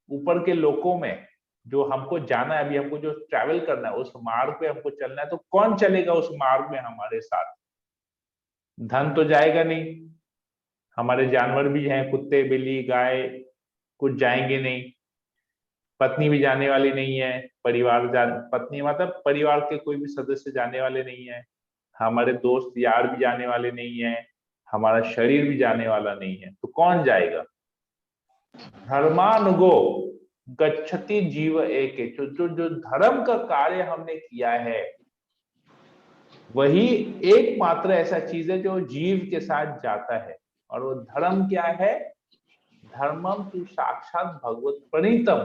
ऊपर के लोकों में जो हमको जाना है, अभी हमको जो ट्रैवल करना है उस मार्ग पे हमको चलना है, तो कौन चलेगा उस मार्ग में हमारे साथ? धन तो जाएगा नहीं, हमारे जानवर भी हैं, कुत्ते बिल्ली गाय कुछ जाएंगे नहीं, पत्नी भी जाने वाली नहीं है, पत्नी मतलब परिवार के कोई भी सदस्य जाने वाले नहीं है, हमारे दोस्त यार भी जाने वाले नहीं है, हमारा शरीर भी जाने वाला नहीं है। तो कौन जाएगा? धर्मानुगो गच्छति जीव एक, जो धर्म का कार्य हमने किया है वही एकमात्र ऐसा चीज है जो जीव के साथ जाता है। और वो धर्म क्या है? धर्मम तु साक्षात भगवत प्रणीतम,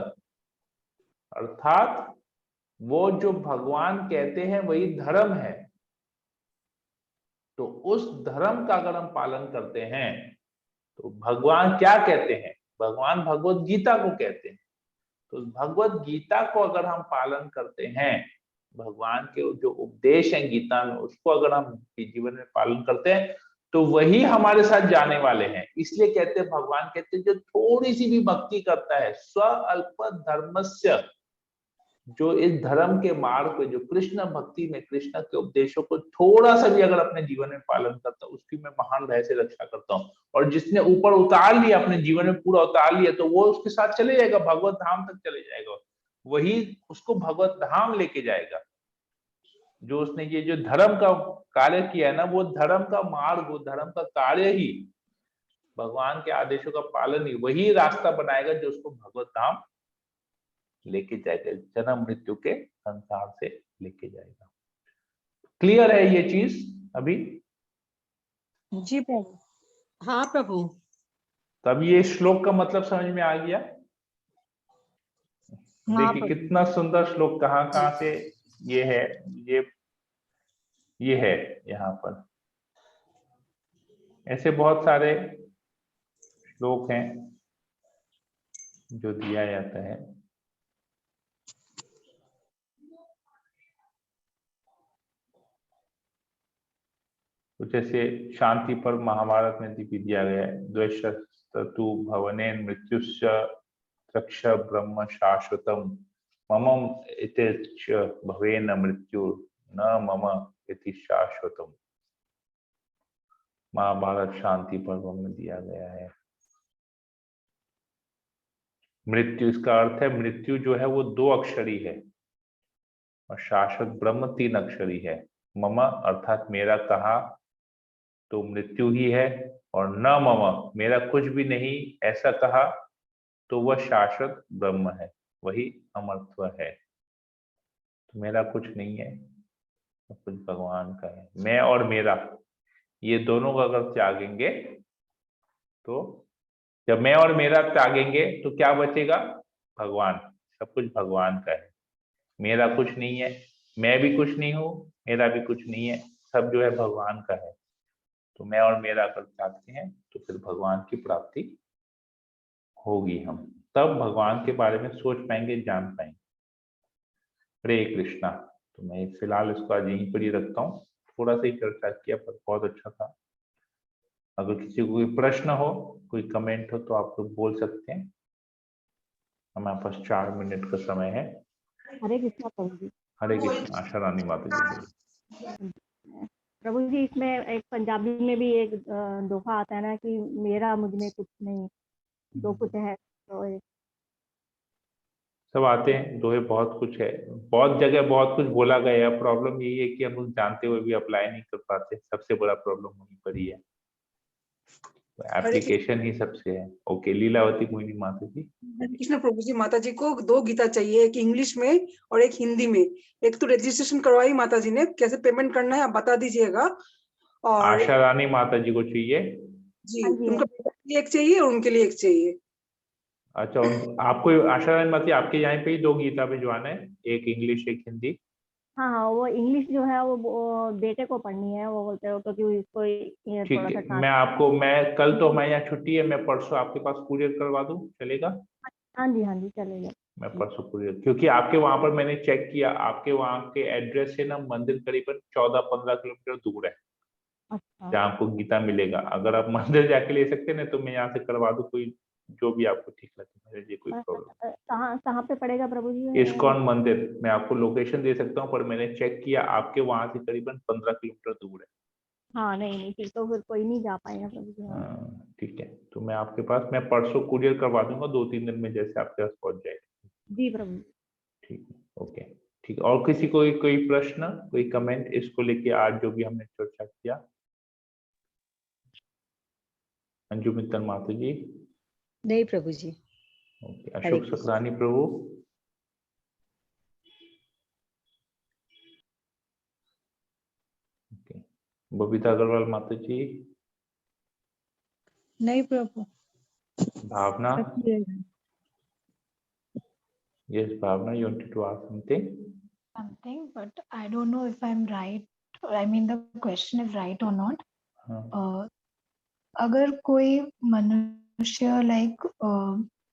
अर्थात वो जो भगवान कहते हैं वही धर्म है। तो उस धर्म का अगर हम पालन करते हैं तो भगवान क्या कहते हैं? भगवान भगवत गीता को कहते हैं। तो भगवत गीता को अगर हम पालन करते हैं, भगवान के जो उपदेश हैं गीता में उसको अगर हम जीवन में पालन करते हैं तो वही हमारे साथ जाने वाले हैं। इसलिए कहते हैं, भगवान कहते हैं जो थोड़ी सी भी भक्ति करता है, स्व अल्प धर्मस्य, जो इस धर्म के मार्ग पे, जो कृष्ण भक्ति में कृष्ण के उपदेशों को थोड़ा सा भी अगर अपने जीवन में पालन करता, उसकी मैं महान भय से रक्षा करता हूँ। और जिसने ऊपर उतार लिया, अपने जीवन में पूरा उतार लिया, तो वो उसके साथ चले जाएगा, भगवत धाम तक चले जाएगा, वही उसको भगवत धाम लेके जाएगा। जो उसने ये जो धर्म का कार्य किया है ना, वो धर्म का मार्ग, वो धर्म का कार्य ही, भगवान के आदेशों का पालन ही वही रास्ता बनाएगा जो उसको भगवत धाम लेके जाएगा, जन्म मृत्यु के संसार से लेके जाएगा। क्लियर है ये चीज अभी?
जी प्रभु।
हाँ प्रभु।
तब ये श्लोक का मतलब समझ में आ गया?
हाँ
देखिए कितना सुंदर श्लोक, कहाँ से ये है, ये है यहाँ पर। ऐसे बहुत सारे श्लोक हैं जो दिया जाता है। कुछ ऐसे शांति पर महाभारत में भी दिया गया है, द्वेषस्तु भवने मृत्युश्च रक्ष ब्रह्म शाश्वतम ममम इति भवेन मृत्यु न मम इति शाश्वतम। महाभारत शांति पर्व में दिया गया है। मृत्यु, इसका अर्थ है मृत्यु जो है वो 2 अक्षरी है और शाश्वत ब्रह्म 3 अक्षरी है। मम अर्थात मेरा कहा तो मृत्यु ही है, और न मम मेरा कुछ भी नहीं ऐसा कहा तो वह शाश्वत ब्रह्म है, वही अमरत्व है। तो मेरा कुछ नहीं है, सब कुछ भगवान का है। मैं और मेरा, ये दोनों का अगर त्यागेंगे तो जब मैं और मेरा त्यागेंगे तो क्या बचेगा? भगवान। सब कुछ भगवान का है, मेरा कुछ नहीं है, मैं भी कुछ नहीं हूँ, मेरा भी कुछ नहीं है, सब जो है भगवान का है। तो मैं और मेरा अगर त्यागते हैं तो फिर भगवान की प्राप्ति होगी, हम तब भगवान के बारे में सोच पाएंगे, जान पाएंगे। हरे कृष्णा। तो मैं फिलहाल इसको आज यहीं पर ही रखता हूँ, थोड़ा सा ही चर्चा किया पर बहुत अच्छा था। अगर किसी को कोई प्रश्न हो, कोई कमेंट हो तो आप लोग बोल सकते हैं। हमारे पास 4 मिनट का समय है।
हरे कृष्णा प्रभु जी।
हरे कृष्णा। आशा रानी माता जी बोलिए।
प्रभु जी, इसमें एक पंजाबी में भी एक दोहा आता है ना कि मेरा मुझ में कुछ नहीं, जो कुछ है तो
सब आते हैं, दोहे बहुत कुछ है, बहुत जगह बहुत कुछ बोला गया है। प्रॉब्लम यही है कि हम लोग जानते हुए भी अप्लाई नहीं कर पाते, सबसे बड़ा प्रॉब्लम वहीं पर ही है। एप्लीकेशन ही सबसे है। ओके, लीलावती मोहिनी माता जी।
हरे कृष्ण प्रभु जी। माता जी को 2 गीता चाहिए, एक इंग्लिश में और एक हिंदी में। एक तो रजिस्ट्रेशन करवाई माता जी ने, कैसे पेमेंट करना है आप बता दीजिएगा। और
आशा रानी माता जी को चाहिए।
जी,
हाँ जी,
उनका बेटा के लिए एक चाहिए और उनके लिए एक चाहिए।
अच्छा, आपको आशा रानी माता जी आपके यहाँ पे ही 2 गीता भिजवाना है, एक इंग्लिश एक हिंदी।
हाँ हाँ, वो इंग्लिश जो है वो बेटे को पढ़नी है, वो बोलते हो क्योंकि इसको ये
ठीक
थोड़ा
है,
सा
मैं कल तो हमारे यहाँ छुट्टी है, मैं परसों आपके पास कुरियर करवा दूं, चलेगा?
हाँ जी चलेगा।
मैं परसों कुरियर, क्योंकि आपके वहां पर मैंने चेक किया, आपके वहां के एड्रेस से ना मंदिर करीबन 14-15 किलोमीटर दूर है
अच्छा,
जहाँ आपको गीता मिलेगा। अगर आप मंदिर जाके ले सकते हैं ना तो मैं यहाँ से करवा दूं, कोई जो भी आपको ठीक लगे, मेरे लिए कोई प्रॉब्लम।
कहाँ कहाँ पे पड़ेगा प्रभु जी?
इस्कॉन मंदिर, मैं आपको लोकेशन दे सकता हूँ, पर मैंने चेक किया आपके वहां से करीबन 15 किलोमीटर दूर है।
हाँ नहीं ठीक, तो फिर कोई नहीं जा पाएगा प्रभु जी।
ठीक है, तो मैं आपके पास, मैं परसों कुरियर करवा दूंगा, 2-3 दिन में जैसे आपके पास पहुंच जाएगा।
जी प्रभु।
ठीक है, ओके, ठीक है। और किसी को कोई प्रश्न, कोई कमेंट इसको लेके आज जो भी हमने चर्चा किया? अंजू मित्तल माता जी।
नहीं प्रभु जी।
ओके,
हरे
अशोक
कृष्ण।
सकरानी प्रभु। ओके, बबीता अग्रवाल माता जी।
नहीं प्रभु।
भावना।
सब clear है।
Yes, Bhavna, you wanted to ask something?
Something, but I don't know if I'm right. I mean, the question is right or not.
हाँ,
अगर कोई मनुष्य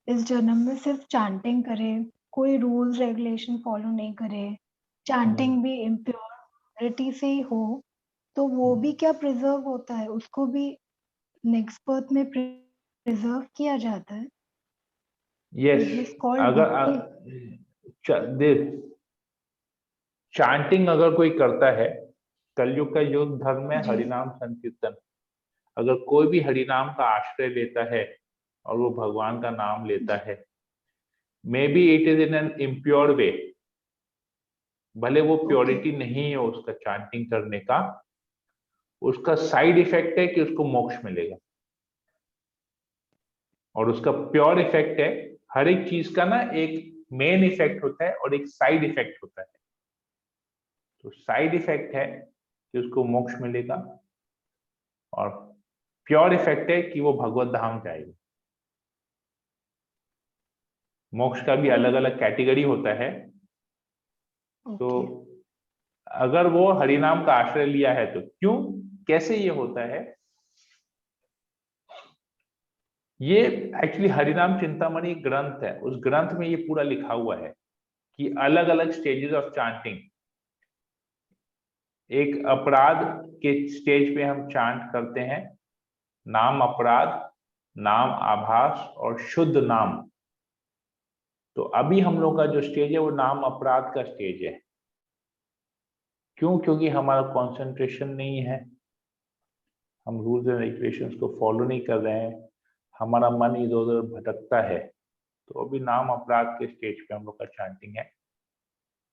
इस जन्म में सिर्फ चैंटिंग करे, कोई रूल्स रेगुलेशन फॉलो नहीं करे, चैंटिंग भी इम्प्योरिटी से ही हो, तो वो भी क्या प्रिजर्व होता है? उसको भी नेक्स्ट बर्थ में प्रिजर्व किया जाता है?
yes,
Is this called
अगर चांटिंग अगर कोई करता है, कलयुग का युग धर्म में
जी।
हरिनाम संकीर्तन, अगर कोई भी हरिनाम का आश्रय लेता है और वो भगवान का नाम लेता है, maybe it is in an impure way, भले वो प्योरिटी नहीं है उसका चांटिंग करने का, उसका साइड इफेक्ट है कि उसको मोक्ष मिलेगा। और उसका प्योर इफेक्ट है, हर एक चीज का ना एक मेन इफेक्ट होता है और एक साइड इफेक्ट होता है। तो साइड इफेक्ट है कि उसको मोक्ष मिलेगा, और प्योर इफेक्ट है कि वो भगवत धाम जाएगा। मोक्ष का भी अलग अलग कैटेगरी होता है। तो अगर वो हरिनाम का आश्रय लिया है तो क्यों, कैसे ये होता है? ये एक्चुअली हरिनाम चिंतामणि ग्रंथ है, उस ग्रंथ में ये पूरा लिखा हुआ है कि अलग अलग स्टेजेस ऑफ चांटिंग। एक अपराध के स्टेज पे हम चांट करते हैं, नाम अपराध, नाम आभास और शुद्ध नाम। तो अभी हम लोग का जो स्टेज है वो नाम अपराध का स्टेज है। क्यों? क्योंकि हमारा कंसंट्रेशन नहीं है, हम रूल्स एंड रेगुलेशंस को फॉलो नहीं कर रहे हैं, हमारा मन इधर उधर भटकता है। तो अभी नाम अपराध के स्टेज पे हम लोग का चांटिंग है।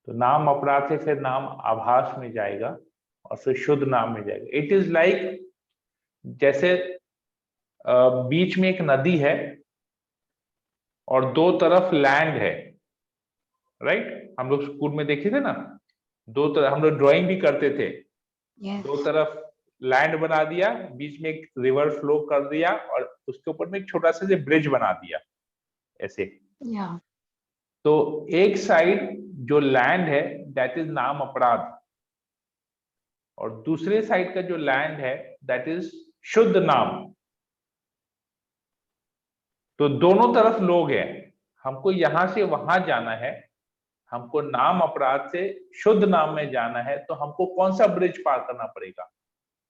तो नाम अपराध से फिर नाम आभास में जाएगा और फिर शुद्ध नाम में जाएगा। इट इज लाइक जैसे बीच में एक नदी है और 2 तरफ लैंड है, राइट? हम लोग स्कूल में देखे थे ना, 2 तरफ, हम लोग ड्राइंग भी करते थे।
Yes.
2 तरफ लैंड बना दिया, बीच में एक रिवर फ्लो कर दिया और उसके ऊपर में एक छोटा सा ब्रिज बना दिया ऐसे।
या
तो एक साइड जो लैंड है दैट इज नाम अपराध, और दूसरे साइड का जो लैंड है दैट इज शुद्ध नाम। तो दोनों तरफ लोग हैं, हमको यहां से वहां जाना है, हमको नाम अपराध से शुद्ध नाम में जाना है, तो हमको कौन सा ब्रिज पार करना पड़ेगा?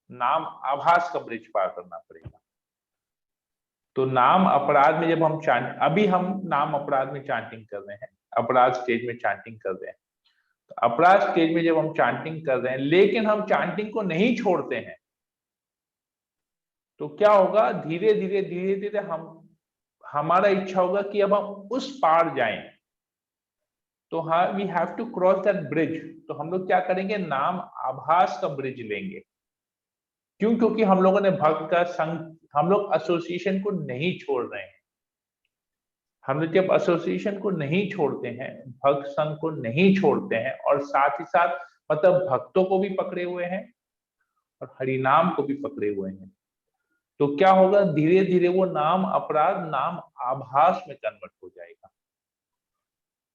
नाम आभास का ब्रिज पार करना पड़ेगा। तो नाम अपराध में जब हम अभी हम नाम अपराध में चांटिंग कर रहे हैं, अपराध स्टेज में चांटिंग कर रहे हैं। तो अपराध स्टेज में जब हम चांटिंग कर रहे हैं लेकिन हम चांटिंग को नहीं छोड़ते हैं, तो क्या होगा? धीरे धीरे हमारा इच्छा होगा कि अब हम उस पार जाएं। तो हाँ, we have to cross that bridge. तो हम लोग क्या करेंगे? नाम आभास का ब्रिज लेंगे। क्यों? क्योंकि हम लोगों ने भक्त का संग, हम लोग एसोसिएशन को नहीं छोड़ रहे हैं। हम लोग जब एसोसिएशन को नहीं छोड़ते हैं, भक्त संघ को नहीं छोड़ते हैं, और साथ ही साथ मतलब भक्तों को भी पकड़े हुए हैं और हरिनाम को भी पकड़े हुए हैं, तो क्या होगा? धीरे धीरे वो नाम अपराध नाम आभास में कन्वर्ट हो जाएगा।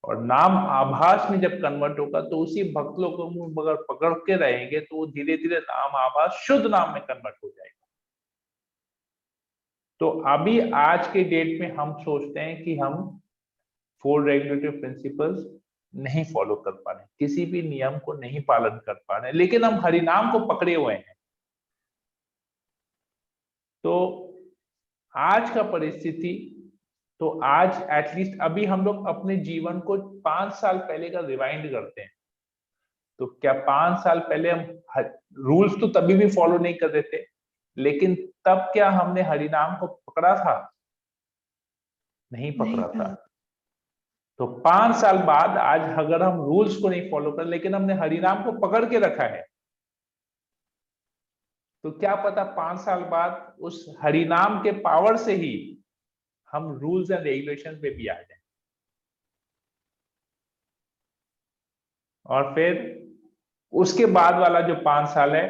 और नाम आभास में जब कन्वर्ट होगा तो उसी भक्त लोग को अगर पकड़ के रहेंगे तो वो धीरे धीरे नाम आभास शुद्ध नाम में कन्वर्ट हो जाएगा। तो अभी आज के डेट में हम सोचते हैं कि हम 4 रेगुलेटरी प्रिंसिपल्स नहीं फॉलो कर पा रहे, किसी भी नियम को नहीं पालन कर पा रहे, लेकिन हम हरिनाम को पकड़े हुए हैं। तो आज का परिस्थिति, तो आज एटलीस्ट अभी हम लोग अपने जीवन को 5 साल पहले का रिवाइंड करते हैं। तो क्या 5 साल पहले हम रूल्स तो तभी भी फॉलो नहीं कर रहे थे, लेकिन तब क्या हमने हरिनाम को पकड़ा था? नहीं पकड़ा था। तो 5 साल बाद आज अगर हम रूल्स को नहीं फॉलो कर लेकिन हमने हरिनाम को पकड़ के रखा है, तो क्या पता 5 साल बाद उस हरिनाम के पावर से ही हम रूल्स एंड रेगुलेशन पे भी आ जाए। और फिर उसके बाद वाला जो 5 साल है,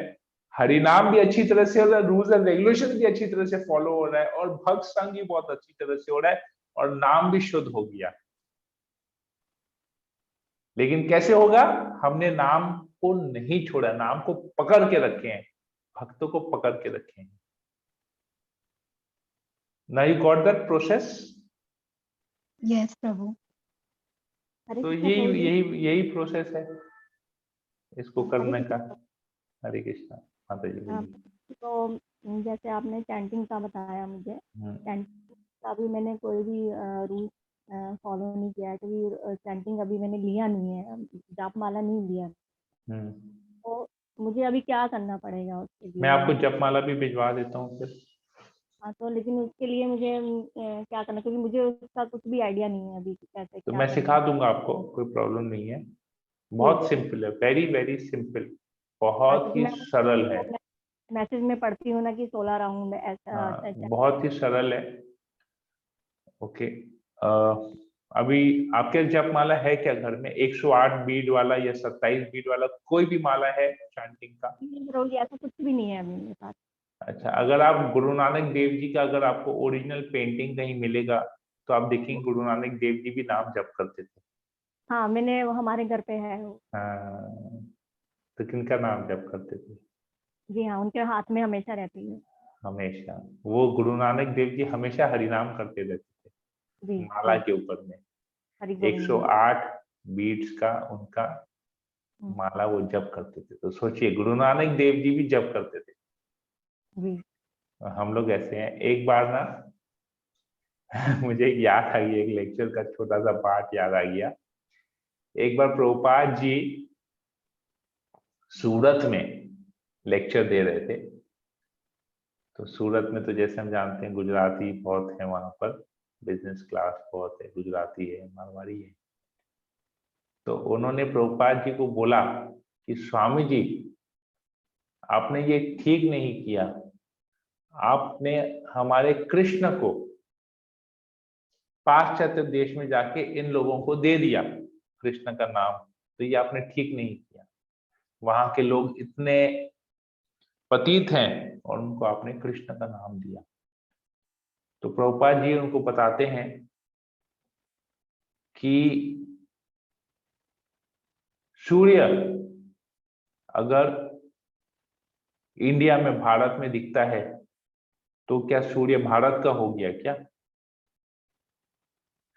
हरिनाम भी अच्छी तरह से हो रहा है, रूल्स एंड रेगुलेशन भी अच्छी तरह से फॉलो हो रहा है, और भक्त संघ भी बहुत अच्छी तरह से हो रहा है, और नाम भी शुद्ध हो गया। लेकिन कैसे होगा? हमने नाम को नहीं छोड़ा, नाम को पकड़ के रखे हैं, भक्तों को पकड़ के रखे हैं। Now you got that process?
Yes प्रभु।
तो यही प्रोसेस है इसको करने का। हरे कृष्णा। माता जी बोलिए।
तो जैसे आपने चैंटिंग का बताया मुझे, चैंटिंग का भी मैंने कोई भी रूल फॉलो नहीं किया है, क्योंकि चैंटिंग अभी मैंने लिया नहीं है, जाप माला नहीं लिया। तो मुझे अभी क्या करना पड़ेगा उसके लिए?
मैं आपको जप माला भी भिजवा देता हूँ फिर।
हाँ, तो लेकिन उसके लिए मुझे क्या करना, क्योंकि मुझे उसका कुछ भी आइडिया नहीं है अभी कैसे।
तो मैं सिखा दूंगा आपको, कोई प्रॉब्लम नहीं है। बहुत सिंपल है, वेरी वेरी सिंपल, बहुत ही सरल है।
मैसेज में पढ़ती हूँ ना कि 16 राउंड ऐसा।
बहुत ही सरल है। ओके, अभी आपके जप माला है क्या घर में? 108 बीड वाला या 27 बीड वाला कोई भी माला है चैंटिंग का?
ऐसा कुछ भी नहीं है अभी मेरे पास।
अच्छा, अगर आप गुरु नानक देव जी का अगर आपको ओरिजिनल पेंटिंग कहीं मिलेगा तो आप देखेंगे गुरु नानक देव जी भी नाम जप करते थे।
हाँ, मैंने हमारे घर पे है।
हाँ, तो किनका नाम जप करते थे?
जी हाँ, उनके हाथ में हमेशा रहती है।
हमेशा वो गुरु नानक देव जी हमेशा हरिनाम करते रहते थे माला के ऊपर में। 108 बीट्स का उनका माला वो जप करते थे। तो सोचिए, गुरु नानक देव जी भी जप करते थे। हम लोग ऐसे हैं। एक बार ना मुझे याद आ गया, एक लेक्चर का छोटा सा पार्ट याद आ गया। एक बार प्रभुपाद जी सूरत में लेक्चर दे रहे थे। तो सूरत में तो जैसे हम जानते हैं गुजराती बहुत है, वहां पर बिजनेस क्लास बहुत है, गुजराती है, मारवाड़ी है। तो उन्होंने प्रभुपाद जी को बोला कि स्वामी जी, आपने ये ठीक नहीं किया, आपने हमारे कृष्ण को पाश्चात्य देश में जाके इन लोगों को दे दिया कृष्ण का नाम, तो ये आपने ठीक नहीं किया। वहां के लोग इतने पतित हैं और उनको आपने कृष्ण का नाम दिया। तो प्रभुपाद जी उनको बताते हैं कि सूर्य अगर इंडिया में, भारत में दिखता है तो क्या सूर्य भारत का हो गया क्या?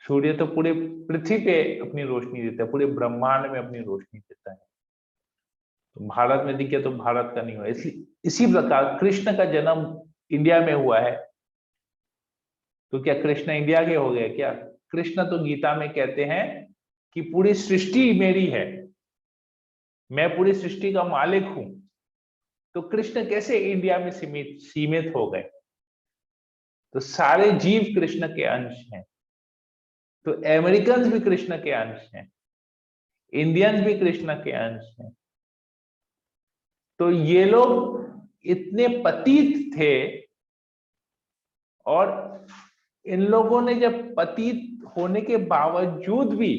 सूर्य तो पूरे पृथ्वी पे अपनी रोशनी देता है, पूरे ब्रह्मांड में अपनी रोशनी देता है। तो भारत में दिखे तो भारत का नहीं हुआ। इसलिए इसी प्रकार कृष्ण का जन्म इंडिया में हुआ है तो क्या कृष्ण इंडिया के हो गए क्या? कृष्ण तो गीता में कहते हैं कि पूरी सृष्टि मेरी है, मैं पूरी सृष्टि का मालिक हूं। तो कृष्ण कैसे इंडिया में सीमित हो गए? तो सारे जीव कृष्ण के अंश हैं। तो अमेरिकन्स भी कृष्ण के अंश हैं, इंडियंस भी कृष्ण के अंश हैं। तो ये लोग इतने पतित थे और इन लोगों ने जब पतित होने के बावजूद भी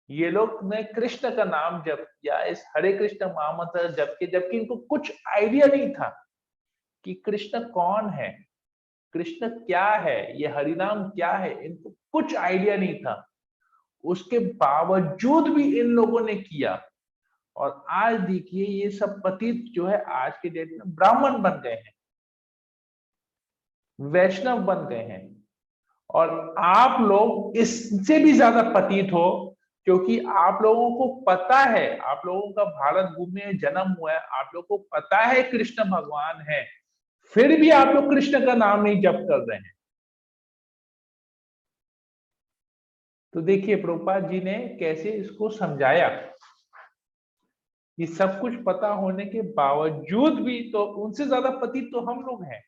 ये लोग ने कृष्ण का नाम जप किया, इस हरे कृष्ण महामंत्र जप के, जबकि इनको कुछ आइडिया नहीं था कि कृष्ण कौन है, कृष्ण क्या है, ये हरिनाम क्या है, इनको कुछ आइडिया नहीं था। उसके बावजूद भी इन लोगों ने किया और आज देखिए ये सब पतित जो है आज के डेट में ब्राह्मण बन गए हैं, वैष्णव बन गए हैं। और आप लोग इससे भी ज्यादा पतित हो क्योंकि आप लोगों को पता है, आप लोगों का भारत भूमि में जन्म हुआ है, आप लोगों को पता है कृष्ण भगवान है, फिर भी आप लोग कृष्ण का नाम नहीं जप कर रहे हैं। तो देखिए प्रभुपाद जी ने कैसे इसको समझाया कि सब कुछ पता होने के बावजूद भी तो उनसे ज्यादा पतित तो हम लोग हैं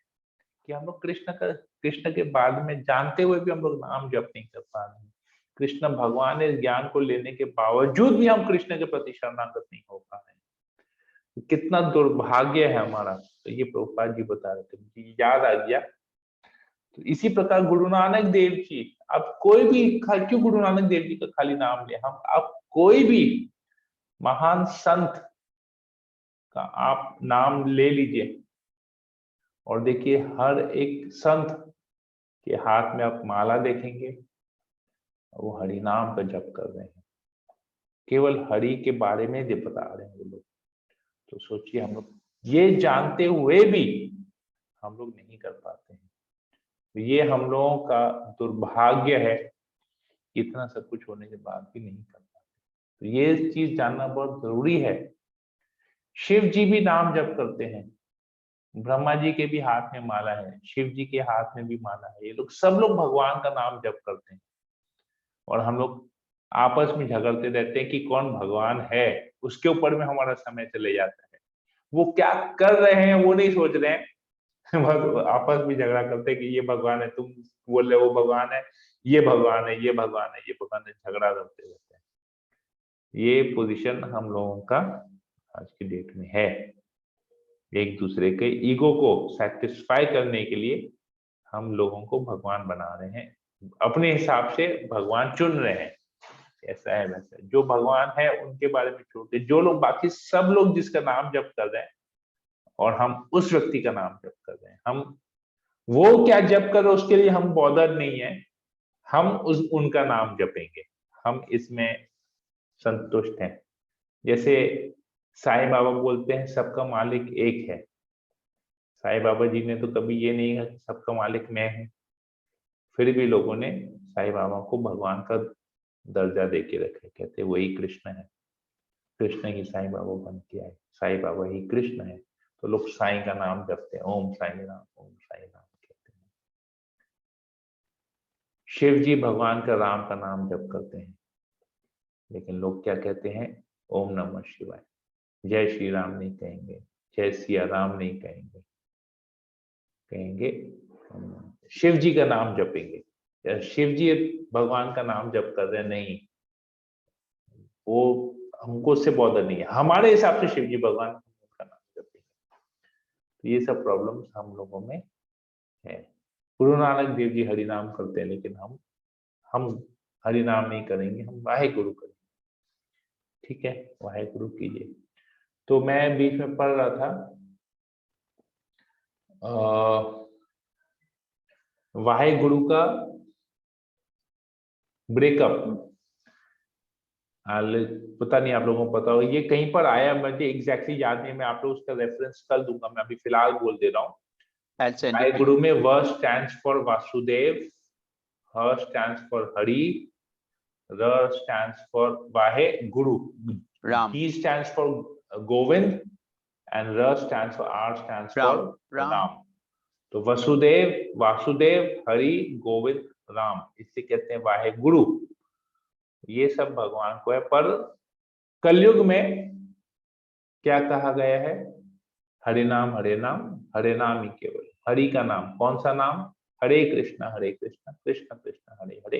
कि हम लोग कृष्ण के बाद में जानते हुए भी हम लोग नाम जप नहीं कर पा रहे हैं। कृष्ण भगवान ने ज्ञान को लेने के बावजूद भी हम कृष्ण के प्रति शरणागत नहीं हो पा रहे हैं। कितना दुर्भाग्य है हमारा। तो ये प्रभुपाद जी बता रहे थे, मुझे याद आ गया। तो इसी प्रकार गुरु नानक देव जी, अब कोई भी, क्यों गुरु नानक देव जी का खाली नाम ले, हम अब कोई भी महान संत का आप नाम ले लीजिए और देखिए हर एक संत के हाथ में आप माला देखेंगे, वो हरि नाम का जप कर रहे हैं, केवल हरि के बारे में जो बता रहे हैं वो लोग। तो सोचिए हम लोग ये जानते हुए भी हम लोग नहीं कर पाते हैं। तो ये हम लोगों का दुर्भाग्य है, इतना सब कुछ होने के बाद भी नहीं कर पाते। तो ये चीज जानना बहुत जरूरी है। शिव जी भी नाम जप करते हैं, ब्रह्मा जी के भी हाथ में माला है, शिव जी के हाथ में भी माला है, ये लोग सब लोग भगवान का नाम जप करते हैं। और हम लोग आपस में झगड़ते रहते हैं कि कौन भगवान है, उसके ऊपर में हमारा समय चले जाता है। वो क्या कर रहे हैं वो नहीं सोच रहे हैं आपस में झगड़ा करते हैं कि ये भगवान है, तुम बोल रहे हो वो भगवान है, ये भगवान है, ये भगवान है, ये भगवान है, झगड़ा करते रहते हैं। ये पोजीशन हम लोगों का आज की डेट में है। एक दूसरे के ईगो को सेटिस्फाई करने के लिए हम लोगों को भगवान बना रहे हैं, अपने हिसाब से भगवान चुन रहे हैं, ऐसा है वैसा है। जो भगवान है उनके बारे में छोड़ के जो लोग, बाकी सब लोग जिसका नाम जप कर रहे हैं और हम उस व्यक्ति का नाम जप कर रहे हैं, हम वो क्या जप कर रहे उसके लिए हम बॉदर नहीं है, हम उनका नाम जपेंगे, हम इसमें संतुष्ट हैं। जैसे साईं बाबा बोलते हैं सबका मालिक एक है, साईं बाबा जी ने तो कभी ये नहीं कहा कि सबका मालिक मैं हूं, फिर भी लोगों ने साईं बाबा को भगवान का दर्जा दे के रखे, कहते वही कृष्ण है, कृष्ण ही साईं बाबा बन के आए, साईं बाबा ही कृष्ण है। तो लोग साईं का नाम जपते हैं, ओम साईं राम, ओम साईं राम कहते हैं। शिव जी भगवान का राम का नाम जप करते हैं, लेकिन लोग क्या कहते हैं, ओम नमः शिवाय, जय श्री राम नहीं कहेंगे, जय सिया राम नहीं कहेंगे, कहेंगे शिव जी का नाम जपेंगे। या शिव जी भगवान का नाम जप कर रहे नहीं, वो हमको उससे बॉदर नहीं है, हमारे हिसाब से शिव जी भगवान का नाम जपेंगे। तो ये सब प्रॉब्लम्स हम लोगों में है। गुरु नानक देव जी हरि नाम करते हैं, लेकिन हम हरि नाम नहीं करेंगे, हम वाहे गुरु करेंगे। ठीक है, वाहे गुरु कीजिए। तो मैं बीच में पढ़ रहा था वाहे गुरु का ब्रेकअप, पता नहीं आप लोगों को पता हो, ये कहीं पर आया, मुझे एग्जैक्टली याद नहीं, मैं आप लोग उसका रेफरेंस कर दूंगा, मैं अभी फिलहाल बोल दे रहा हूँ। वाहे गुरु में व स्टैंड्स फॉर वासुदेव, ह स्टैंड्स फॉर हरि, र stands for Waheguru,
Ram,
G stands for Govind, and R stands for
Ram.
Ram. तो वसुदेव, वासुदेव, हरि, गोविंद, राम, इससे कहते हैं वाहे गुरु। ये सब भगवान को है, पर कलयुग में क्या कहा गया है? हरे नाम हरे नाम, हरे नाम ही केवल। हरि का नाम, कौन सा नाम? हरे कृष्णा कृष्ण कृष्ण हरे हरे,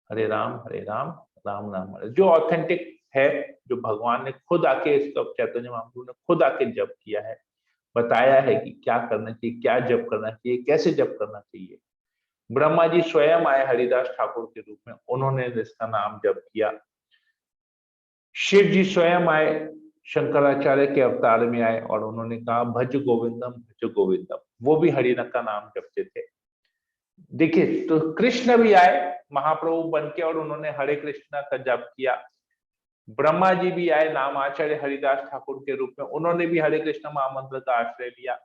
हरे राम राम राम हरे। जो ऑथेंटिक है, जो भगवान ने खुद आके, इसका चैतन्य महाप्रभु ने खुद आके जप किया है, बताया है कि क्या करना चाहिए, क्या जप करना चाहिए, कैसे जप करना चाहिए। ब्रह्मा जी स्वयं आए हरिदास ठाकुर के रूप में, उन्होंने इसका नाम जप किया। शिव जी स्वयं आए, शंकराचार्य के अवतार में आए और उन्होंने कहा भज गोविंदम, वो भी हरि का नाम जपते थे। देखिए, तो कृष्ण भी आए महाप्रभु बनके और उन्होंने हरे कृष्णा का जप किया। ब्रह्मा जी भी आए नाम आचार्य हरिदास ठाकुर के रूप में, उन्होंने भी हरे कृष्ण महामंत्र का आश्रय लिया।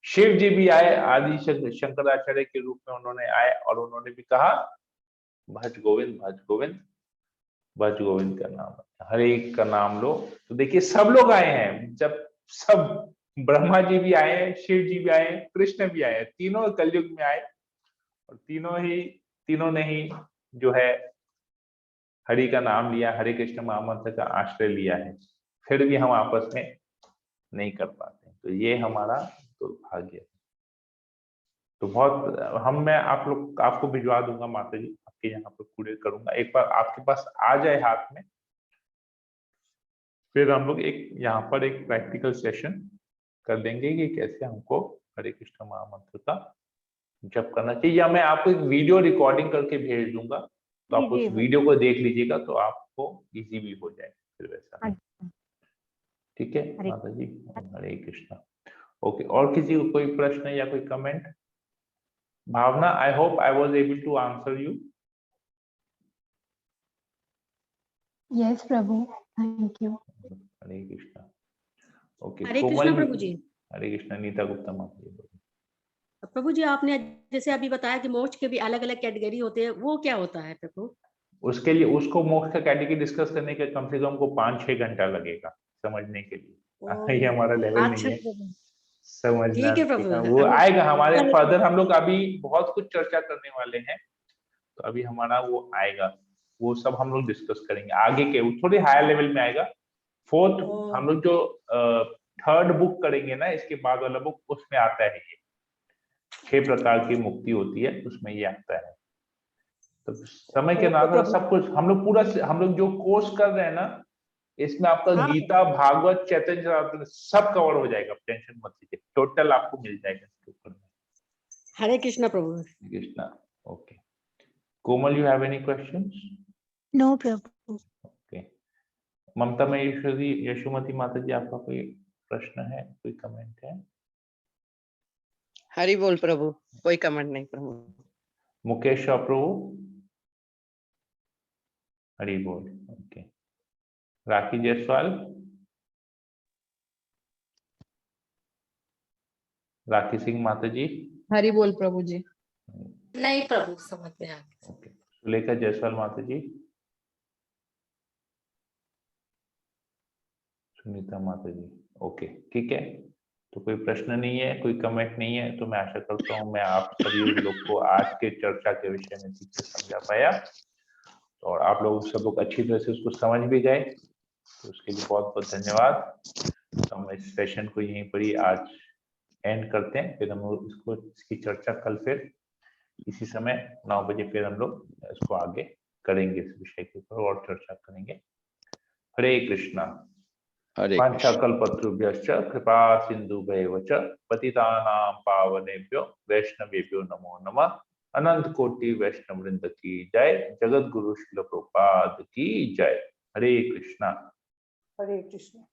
शिव जी भी आए आदि शंकराचार्य के रूप में, उन्होंने आए और उन्होंने भी कहा भज गोविंद भज गोविंद का नाम, हरे का नाम लो। तो देखिए, सब लोग आए हैं, जब सब ब्रह्मा जी भी आए हैं, शिव जी भी आए हैं, कृष्ण भी आए हैं, तीनों कलयुग में आए और तीनों ने ही जो है हरि का नाम लिया, हरे कृष्ण महामंत्र का आश्रय लिया है। फिर भी हम आपस में नहीं कर पाते, तो ये हमारा दुर्भाग्य है। तो बहुत मैं आपको भिजवा दूंगा माता जी, आपके यहाँ पर पूरे करूंगा, एक बार आपके पास आ जाए हाथ में, फिर हम लोग एक यहाँ पर एक प्रैक्टिकल सेशन कर देंगे कि कैसे हमको हरे कृष्ण महामंत्र का जप करना चाहिए, या मैं आपको एक वीडियो रिकॉर्डिंग करके भेज दूंगा, तो आप उस वीडियो को देख लीजिएगा, तो आपको इजी भी हो जाए फिर वैसा। ठीक है माता जी, हरे कृष्णा। ओके, और किसी को कोई प्रश्न या कोई comment? Bhavna, I hope I was able to answer you.
Yes प्रभु, थैंक यू।
हरे कृष्णा। ओके,
हरे
कोमल
कृष्णा प्रभु जी।
हरे कृष्णा। नीता गुप्ता माता जी।
प्रभु जी, आपने जैसे अभी बताया कि मोक्ष के भी अलग अलग कैटेगरी होते हैं, वो क्या होता है प्रभु? उसके लिए
उसको मोक्ष का कैटेगरी डिस्कस करने के कम से कम को 5-6 घंटा लगेगा समझने के लिए। ये हमारा लेवल नहीं है समझना।
ठीक है प्रभु,
वो आएगा हमारे फर्दर, हम लोग अभी बहुत कुछ चर्चा करने वाले हैं, तो अभी हमारा वो आएगा, वो सब हम लोग डिस्कस करेंगे आगे के, थोड़े हायर लेवल में आएगा। फोर्थ हम लोग जो थर्ड बुक करेंगे ना, इसके बाद वाला बुक, उसमें आता है ये 6 प्रकार की मुक्ति होती है, उसमें ये आता है। तो समय के नाम सब कुछ हम लोग जो कोर्स कर रहे हैं ना, इसमें आपका गीता, भागवत, चैतन्य सब कवर हो जाएगा, टेंशन मत लीजिए, टोटल आपको मिल जाएगा इसके ऊपर में।
हरे कृष्णा प्रभु।
Krishna. Okay, Komal, you have any questions?
No प्रभु।
ओके, ममता महेश्वरी, यशोमती माता जी, आपका कोई प्रश्न है, कोई कमेंट है?
हरि बोल प्रभु, कोई कमेंट नहीं प्रभु।
मुकेश प्रभु, हरि बोल। ओके, राखी जायसवाल, राखी सिंह माता जी,
हरि बोल प्रभु जी।
नहीं प्रभु, समझ में आ गया।
ओके, सुलेखा जायसवाल माता जी, सुनीता माता जी। ओके, ठीक है, तो कोई प्रश्न नहीं है, कोई कमेंट नहीं है, तो मैं आशा करता हूँ मैं आप सभी लोग को आज के चर्चा के विषय में ठीक से समझा पाया, और आप लोग सब लोग अच्छी तरह से उसको समझ भी गए, तो उसके लिए बहुत बहुत धन्यवाद। तो हम इस सेशन को यहीं पर ही आज एंड करते हैं, फिर हम लोग इसकी चर्चा कल फिर इसी समय 9 बजे फिर हम लोग इसको आगे करेंगे, इस विषय के ऊपर और चर्चा करेंगे। हरे कृष्णा। वाञ्छाकल्पतरुभ्यश्च कृपा सिन्धुभ्यैव च पतितानां पावनेभ्यो वैष्णवेभ्यो नमो नमः। अनंत कोटि वैष्णव वृंद की जय। जगत गुरु श्रील प्रभुपाद की जय। हरे कृष्णा।
हरे कृष्ण।